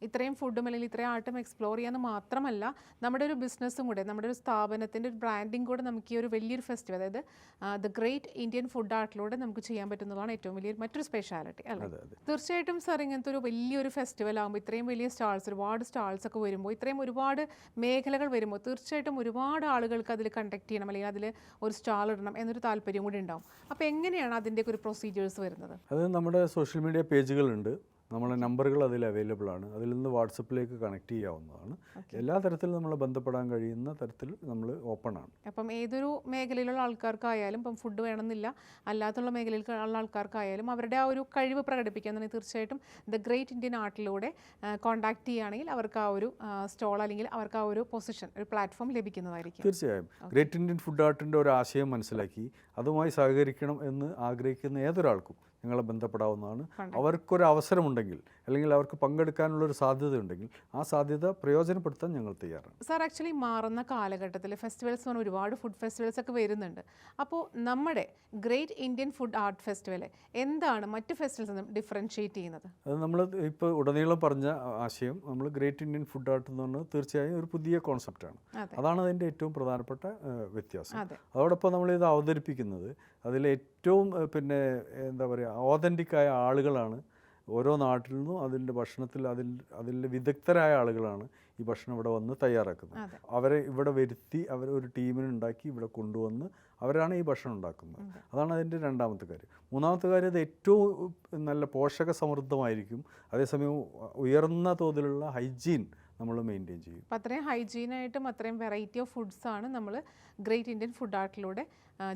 S1: ഇത്രയും ഫുഡും അല്ലെങ്കിൽ ഇത്രയും ആർട്ടും എക്സ്പ്ലോർ ചെയ്യാന്ന് മാത്രമല്ല, നമ്മുടെ ഒരു ബിസിനസ്സും കൂടെ, നമ്മുടെ ഒരു സ്ഥാപനത്തിൻ്റെ ഒരു ബ്രാൻഡിങ് കൂടെ നമുക്ക് ഈ ഒരു വലിയൊരു ഫെസ്റ്റിവൽ, അതായത് ദ ഗ്രേറ്റ് ഇന്ത്യൻ ഫുഡ് ആർട്ടിലൂടെ നമുക്ക് ചെയ്യാൻ പറ്റുന്നതാണ് ഏറ്റവും വലിയ മറ്റൊരു സ്പെഷ്യാലിറ്റി അല്ലേ? തീർച്ചയായിട്ടും സാർ, ഇങ്ങനത്തെ ഒരു വലിയൊരു ഫെസ്റ്റിവൽ ആകുമ്പോൾ ഇത്രയും വലിയ സ്റ്റാൾസ്, ഒരുപാട് സ്റ്റാൾസ് ഒക്കെ വരുമ്പോൾ, ഇത്രയും ഒരുപാട് മേഖലകൾ വരുമ്പോൾ തീർച്ചയായിട്ടും ഒരുപാട് ആളുകൾക്ക് അതിൽ കണ്ടക്ട് ചെയ്യണം അല്ലെങ്കിൽ അതിൽ ഒരു സ്റ്റാൾ ഇടണം എന്നൊരു താല്പര്യം കൂടി ഉണ്ടാവും. അപ്പോൾ എങ്ങനെയാണ് അതിൻ്റെയൊക്കെ ഒരു പ്രൊസീജിയേഴ്സ് വരുന്നത്?
S2: അത് നമ്മുടെ സോഷ്യൽ മീഡിയ പേജുകളുണ്ട്, നമ്മളെ നമ്പറുകൾ അതിൽ അവൈലബിൾ ആണ്. അതിൽ നിന്ന് വാട്സപ്പിലേക്ക് കണക്ട് ചെയ്യാവുന്നതാണ്. എല്ലാ തരത്തിലും നമ്മളെ ബന്ധപ്പെടാൻ കഴിയുന്ന തരത്തിൽ നമ്മൾ ഓപ്പൺ ആണ്.
S1: അപ്പം ഏതൊരു മേഖലയിലുള്ള ആൾക്കാർക്കായാലും, ഇപ്പം ഫുഡ് വേണമെന്നില്ല, അല്ലാത്തുള്ള മേഖലയിലുള്ള ആൾക്കാർക്കായാലും അവരുടെ ആ ഒരു കഴിവ് പ്രകടിപ്പിക്കാന്നുണ്ടെങ്കിൽ തീർച്ചയായിട്ടും ദ ഗ്രേറ്റ് ഇന്ത്യൻ ആർട്ടിലൂടെ കോൺടാക്ട് ചെയ്യുകയാണെങ്കിൽ അവർക്ക് ആ ഒരു സ്റ്റോൾ അല്ലെങ്കിൽ അവർക്ക് ആ ഒരു പൊസിഷൻ, ഒരു പ്ലാറ്റ്ഫോം ലഭിക്കുന്നതായിരിക്കും.
S2: തീർച്ചയായും ഗ്രേറ്റ് ഇന്ത്യൻ ഫുഡ് ആർട്ടിൻ്റെ ഒരു ആശയം മനസ്സിലാക്കി അതുമായി സഹകരിക്കണം എന്ന് ആഗ്രഹിക്കുന്ന ഏതൊരാൾക്കും ഞങ്ങളെ ബന്ധപ്പെടാവുന്നതാണ്. അവർക്കൊരു അവസരമുണ്ടെങ്കിൽ അല്ലെങ്കിൽ അവർക്ക് പങ്കെടുക്കാനുള്ളൊരു സാധ്യത ഉണ്ടെങ്കിൽ ആ സാധ്യത പ്രയോജനപ്പെടുത്താൻ ഞങ്ങൾ തയ്യാറാണ്.
S1: സാർ, ആക്ച്വലി മാറുന്ന കാലഘട്ടത്തിൽ ഫെസ്റ്റിവൽസ് പറഞ്ഞാൽ ഒരുപാട് ഫുഡ് ഫെസ്റ്റിവൽസ് ഒക്കെ വരുന്നുണ്ട്. അപ്പോൾ നമ്മുടെ great Indian food art festival എന്താണ് മറ്റ് ഫെസ്റ്റിവൽസ് നിന്നും ഡിഫറൻഷിയേറ്റ് ചെയ്യുന്നത്?
S2: അത് നമ്മൾ ഇപ്പോൾ ഉടനീളം പറഞ്ഞ ആശയം, നമ്മൾ ഗ്രേറ്റ് ഇന്ത്യൻ ഫുഡ് ആർട്ട് എന്ന് പറഞ്ഞാൽ തീർച്ചയായും ഒരു പുതിയ കോൺസെപ്റ്റാണ്. അതാണ് അതിൻ്റെ ഏറ്റവും പ്രധാനപ്പെട്ട വ്യത്യാസം. അതോടൊപ്പം നമ്മളിത് അവതരിപ്പിക്കുന്നത് അതിൽ ഏറ്റവും എന്താ പറയുക, ഓതൻറ്റിക്കായ ആളുകളാണ്. ഓരോ നാട്ടിൽ നിന്നും അതിൻ്റെ ഭക്ഷണത്തിൽ അതിൻ്റെ വിദഗ്ധരായ ആളുകളാണ് ഈ ഭക്ഷണം ഇവിടെ വന്ന് തയ്യാറാക്കുന്നത്. അവരെ ഇവിടെ വരുത്തി അവരെ ഒരു ടീമിനെ ഉണ്ടാക്കി ഇവിടെ കൊണ്ടുവന്ന് അവരാണ് ഈ ഭക്ഷണം ഉണ്ടാക്കുന്നത്. അതാണ് അതിൻ്റെ രണ്ടാമത്തെ കാര്യം. മൂന്നാമത്തെ കാര്യം, അത് ഏറ്റവും നല്ല പോഷക സമൃദ്ധമായിരിക്കും. അതേസമയം ഉയർന്ന തോതിലുള്ള ഹൈജീൻ നമ്മൾ മെയിൻറ്റെയിൻ ചെയ്യും.
S1: അപ്പോൾ അത്രയും ഹൈജീനായിട്ടും അത്രയും വെറൈറ്റി ഓഫ് ഫുഡ്സാണ് നമ്മൾ ഗ്രേറ്റ് ഇന്ത്യൻ ഫുഡ് ആർട്ടിലൂടെ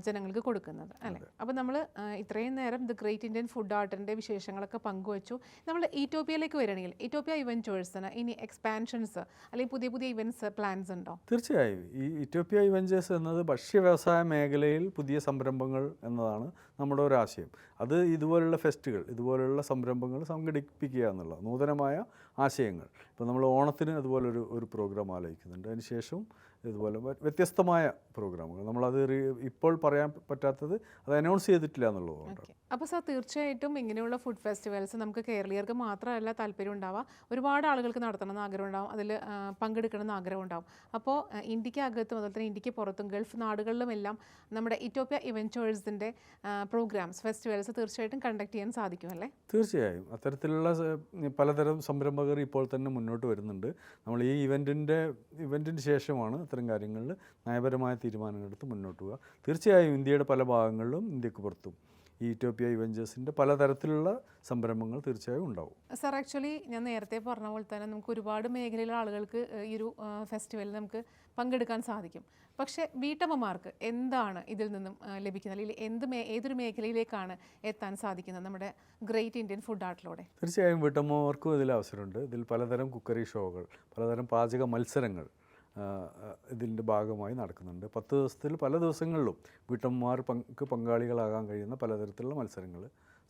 S1: ജനങ്ങൾക്ക് കൊടുക്കുന്നത് അല്ലേ? അപ്പോൾ നമ്മൾ ഇത്രയും നേരം ദ ഗ്രേറ്റ് ഇന്ത്യൻ ഫുഡ് ആർട്ടിൻ്റെ വിശേഷങ്ങളൊക്കെ പങ്കുവച്ചു. നമ്മൾ ഇറ്റോപ്യയിലേക്ക് വരികയാണെങ്കിൽ ഇറ്റോപ്യ ഇവൻറ്റേഴ്സിന് ഇനി എക്സ്പാൻഷൻസ് അല്ലെങ്കിൽ പുതിയ പുതിയ ഇവൻറ്റ്സ് പ്ലാൻസ് ഉണ്ടോ?
S2: തീർച്ചയായും. ഈ ഇറ്റോപ്യ ഇവൻറ്റേഴ്സ് എന്നത് ഭക്ഷ്യ വ്യവസായ മേഖലയിൽ പുതിയ സംരംഭങ്ങൾ എന്നതാണ് നമ്മുടെ ഒരു ആശയം. അത് ഇതുപോലുള്ള ഫെസ്റ്റുകൾ, ഇതുപോലുള്ള സംരംഭങ്ങൾ സംഘടിപ്പിക്കുക എന്നുള്ള നൂതനമായ ആശയങ്ങൾ. ഇപ്പോൾ നമ്മൾ ഓണത്തിന് അതുപോലൊരു പ്രോഗ്രാം ആലോചിക്കുന്നുണ്ട്. അതിനുശേഷം ഇതുപോലെ വ്യത്യസ്തമായ പ്രോഗ്രാമുകൾ. നമ്മളത് ഇപ്പോൾ പറയാൻ പറ്റാത്തത് അത് അനൗൺസ് ചെയ്തിട്ടില്ല എന്നുള്ളതുകൊണ്ട്.
S1: അപ്പോൾ സാർ, തീർച്ചയായിട്ടും ഇങ്ങനെയുള്ള ഫുഡ് ഫെസ്റ്റിവൽസ് നമുക്ക് കേരളീയർക്ക് മാത്രമല്ല താല്പര്യം ഉണ്ടാവുക, ഒരുപാട് ആളുകൾക്ക് നടത്തണമെന്ന് ആഗ്രഹം ഉണ്ടാവും, അതിൽ പങ്കെടുക്കണമെന്ന് ആഗ്രഹം ഉണ്ടാവും. അപ്പോൾ ഇന്ത്യക്ക് അകത്തും അതുപോലെ തന്നെ ഇന്ത്യക്ക് പുറത്തും ഗൾഫ് നാടുകളിലുമെല്ലാം നമ്മുടെ ഇറ്റോപ്യ ഇവൻറ്റേഴ്സിൻ്റെ പ്രോഗ്രാംസ്, ഫെസ്റ്റിവൽസ് തീർച്ചയായിട്ടും കണ്ടക്ട് ചെയ്യാൻ സാധിക്കും അല്ലേ?
S2: തീർച്ചയായും. അത്തരത്തിലുള്ള പലതരം സംരംഭകർ ഇപ്പോൾ തന്നെ മുന്നോട്ട് വരുന്നുണ്ട്. നമ്മൾ ഈ ഇവൻറ്റിന് ശേഷമാണ് ഇത്തരം കാര്യങ്ങളിൽ നയപരമായ തീരുമാനങ്ങളെടുത്ത് മുന്നോട്ട് പോവുക. തീർച്ചയായും ഇന്ത്യയുടെ പല ഭാഗങ്ങളിലും ഇന്ത്യക്ക് പുറത്തും ഈ ഇറ്റോപ്യ ഇവൻറ്റേഴ്സിൻ്റെ പലതരത്തിലുള്ള സംരംഭങ്ങൾ തീർച്ചയായും ഉണ്ടാവും.
S1: സാർ, ആക്ച്വലി ഞാൻ നേരത്തെ പറഞ്ഞ പോലെ തന്നെ നമുക്ക് ഒരുപാട് മേഖലയിലുള്ള ആളുകൾക്ക് ഈ ഒരു ഫെസ്റ്റിവലിൽ നമുക്ക് പങ്കെടുക്കാൻ സാധിക്കും. പക്ഷേ വീട്ടമ്മമാർക്ക് എന്താണ് ഇതിൽ നിന്നും ലഭിക്കുന്നത്, അല്ലെങ്കിൽ ഏതൊരു മേഖലയിലേക്കാണ് എത്താൻ സാധിക്കുന്നത് നമ്മുടെ ഗ്രേറ്റ് ഇന്ത്യൻ ഫുഡ് ആർട്ടിലൂടെ?
S2: തീർച്ചയായും വീട്ടമ്മമാർക്കും ഇതിൽ അവസരമുണ്ട്. ഇതിൽ പലതരം കുക്കറി ഷോകൾ, പലതരം പാചക മത്സരങ്ങൾ ഇതിൻ്റെ ഭാഗമായി നടക്കുന്നുണ്ട്. 10 ദിവസത്തിൽ പല ദിവസങ്ങളിലും വീട്ടമ്മമാർക്ക് പങ്കാളികളാകാൻ കഴിയുന്ന പലതരത്തിലുള്ള മത്സരങ്ങൾ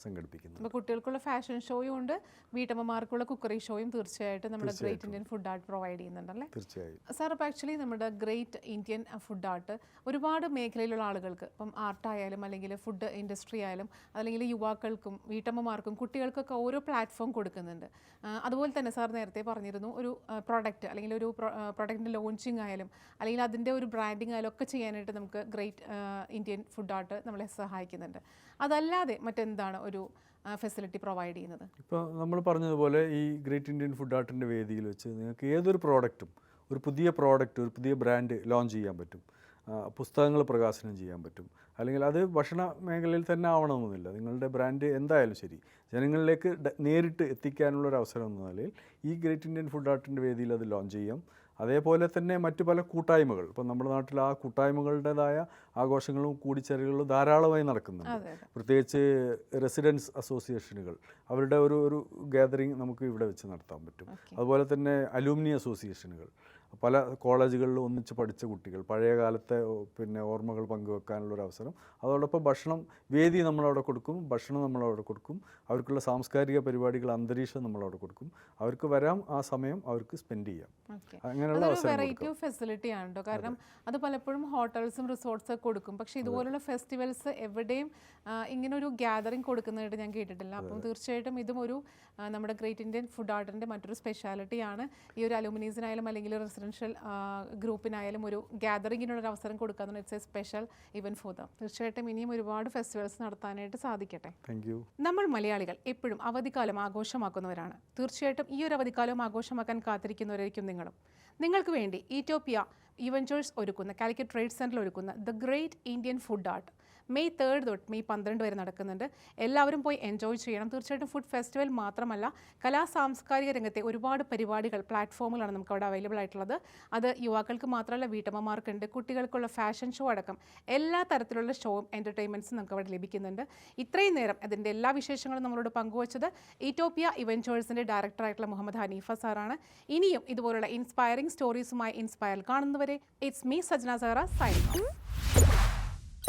S2: സംഘടിപ്പിക്കുന്നു.
S1: അപ്പോൾ കുട്ടികൾക്കുള്ള ഫാഷൻ ഷോയും ഉണ്ട്, വീട്ടമ്മമാർക്കുള്ള കുക്കറി ഷോയും തീർച്ചയായിട്ടും നമ്മുടെ great Indian food art provide ചെയ്യുന്നുണ്ടല്ലേ?
S2: തീർച്ചയായും.
S1: സാർ, അപ്പോൾ ആക്ച്വലി നമ്മുടെ ഗ്രേറ്റ് ഇന്ത്യൻ ഫുഡ് ആർട്ട് ഒരുപാട് മേഖലയിലുള്ള ആളുകൾക്ക്, ഇപ്പം ആർട്ടായാലും അല്ലെങ്കിൽ ഫുഡ് ഇൻഡസ്ട്രി ആയാലും അല്ലെങ്കിൽ യുവാക്കൾക്കും വീട്ടമ്മമാർക്കും കുട്ടികൾക്കൊക്കെ ഓരോ പ്ലാറ്റ്ഫോം കൊടുക്കുന്നുണ്ട്. അതുപോലെ തന്നെ സാർ നേരത്തെ പറഞ്ഞിരുന്നു, ഒരു പ്രൊഡക്റ്റ് അല്ലെങ്കിൽ ഒരു പ്രൊഡക്റ്റിൻ്റെ ലോഞ്ചിങ് ആയാലും അല്ലെങ്കിൽ അതിൻ്റെ ഒരു ബ്രാൻഡിങ് ആയാലും ഒക്കെ ചെയ്യാനായിട്ട് നമുക്ക് ഗ്രേറ്റ് ഇന്ത്യൻ ഫുഡ് ആർട്ട് നമ്മളെ സഹായിക്കുന്നുണ്ട്. അതല്ലാതെ മറ്റെന്താണ് ഒരു ഫെസിലിറ്റി പ്രൊവൈഡ് ചെയ്യുന്നത്?
S2: ഇപ്പോൾ നമ്മൾ പറഞ്ഞതുപോലെ ഈ ഗ്രേറ്റ് ഇന്ത്യൻ ഫുഡ് ആർട്ടിൻ്റെ വേദിയിൽ വെച്ച് നിങ്ങൾക്ക് ഏതൊരു പ്രോഡക്റ്റും, ഒരു പുതിയ പ്രോഡക്റ്റ്, ഒരു പുതിയ ബ്രാൻഡ് ലോഞ്ച് ചെയ്യാൻ പറ്റും. പുസ്തകങ്ങൾ പ്രകാശനം ചെയ്യാൻ പറ്റും. അല്ലെങ്കിൽ അത് ഭക്ഷണ മേഖലയിൽ തന്നെ ആവണമെന്നില്ല. നിങ്ങളുടെ ബ്രാൻഡ് എന്തായാലും ശരി, ജനങ്ങളിലേക്ക് നേരിട്ട് എത്തിക്കാനുള്ളൊരു അവസരം എന്ന നിലയിൽ ഈ ഗ്രേറ്റ് ഇന്ത്യൻ ഫുഡ് ആർട്ടിൻ്റെ വേദിയിൽ അത് ലോഞ്ച് ചെയ്യാം. അതേപോലെ തന്നെ മറ്റു പല കൂട്ടായ്മകൾ, ഇപ്പം നമ്മുടെ നാട്ടിൽ ആ കൂട്ടായ്മകളുടേതായ ആഘോഷങ്ങളും കൂടിച്ചേരലുകളും ധാരാളമായി നടക്കുന്നുണ്ട്. പ്രത്യേകിച്ച് റെസിഡൻസ് അസോസിയേഷനുകൾ, അവരുടെ ഒരു ഗാദറിങ് നമുക്ക് ഇവിടെ വെച്ച് നടത്താൻ പറ്റും. അതുപോലെ തന്നെ അലൂമിനി അസോസിയേഷനുകൾ. പല കോളേജുകളിൽ ഒന്നിച്ച് പഠിച്ച കുട്ടികൾ, പഴയ കാലത്തെ പിന്നെ ഓർമ്മകൾ പങ്കുവെക്കാനുള്ളൊരു അവസരം. അതോടൊപ്പം ഭക്ഷണം വേദി നമ്മളവിടെ കൊടുക്കും, ഭക്ഷണം നമ്മളവിടെ കൊടുക്കും, അവർക്കുള്ള സാംസ്കാരിക പരിപാടികൾ അന്തരീക്ഷം നമ്മളവിടെ കൊടുക്കും. അവർക്ക് വരാം, ആ സമയം അവർക്ക് സ്പെൻഡ് ചെയ്യാം. അങ്ങനെയുള്ള അവസരം
S1: വെറൈറ്റി ഓഫ് ഫെസിലിറ്റി ആണ് കേട്ടോ. കാരണം അത് പലപ്പോഴും ഹോട്ടൽസും റിസോർട്ട്സ് ഒക്കെ കൊടുക്കും, പക്ഷേ ഇതുപോലുള്ള ഫെസ്റ്റിവൽസ് എവിടെയും ഇങ്ങനെ ഒരു ഗ്യാതറിംഗ് കൊടുക്കുന്നതായിട്ട് ഞാൻ കേട്ടിട്ടില്ല. അപ്പം തീർച്ചയായിട്ടും ഇതും ഒരു നമ്മുടെ ഗ്രേറ്റ് ഇന്ത്യൻ ഫുഡ് ആർട്ടിൻ്റെ മറ്റൊരു സ്പെഷ്യാലിറ്റിയാണ്. ഈ ഒരു അലൂമിനീസിനായാലും അല്ലെങ്കിൽ റെസിഡൻഷ്യൽ ഗ്രൂപ്പിനായാലും ഒരു ഗ്യാതറിങ്ങിനുള്ളൊരു അവസരം കൊടുക്കുക. It's A special event for them. തീർച്ചയായിട്ടും ഇനിയും ഒരുപാട് ഫെസ്റ്റിവൽസ് നടത്താനായിട്ട് സാധിക്കട്ടെ.
S2: Thank you.
S1: നമ്മൾ മലയാളികൾ എപ്പോഴും അവധിക്കാലം ആഘോഷമാക്കുന്നവരാണ്. തീർച്ചയായിട്ടും ഈ ഒരു അവധിക്കാലം ആഘോഷമാക്കാൻ കാത്തിരിക്കുന്നവരായിരിക്കും നിങ്ങളും. നിങ്ങൾക്ക് വേണ്ടി ഈറ്റോപ്പിയ ഇവൻറ്റേഴ്സ് ഒരുക്കുന്ന, കാലിക്കറ്റ് ട്രേഡ് സെൻറ്ററിൽ ഒരുക്കുന്ന the great Indian food art May 3 തൊട്ട് മെയ് 12 വരെ നടക്കുന്നുണ്ട്. എല്ലാവരും പോയി എൻജോയ് ചെയ്യണം. തീർച്ചയായിട്ടും ഫുഡ് ഫെസ്റ്റിവൽ മാത്രമല്ല, സാംസ്കാരിക രംഗത്തെ ഒരുപാട് പരിപാടികൾ, പ്ലാറ്റ്ഫോമുകളാണ് നമുക്ക് അവിടെ അവൈലബിൾ ആയിട്ടുള്ളത്. അത് യുവാക്കൾക്ക് മാത്രമല്ല, വീട്ടമ്മമാർക്കുണ്ട്, കുട്ടികൾക്കുള്ള ഫാഷൻ ഷോ അടക്കം എല്ലാ തരത്തിലുള്ള ഷോയും എൻ്റർടൈൻമെൻറ്റ്സും നമുക്ക് അവിടെ ലഭിക്കുന്നുണ്ട്. ഇത്രയും നേരം അതിൻ്റെ എല്ലാ വിശേഷങ്ങളും നമ്മളോട് പങ്കുവച്ചത് ഈറ്റോപ്പിയ ഇവൻറ്റേഴ്സിൻ്റെ ഡയറക്ടറായിട്ടുള്ള മുഹമ്മദ് ഹനീഫ സാറാണ്. ഇനിയും ഇതുപോലുള്ള ഇൻസ്പയറിംഗ് സ്റ്റോറീസുമായി ഇൻസ്പയർ കാണുന്നവരെ it's me Sajna Zahra signing off.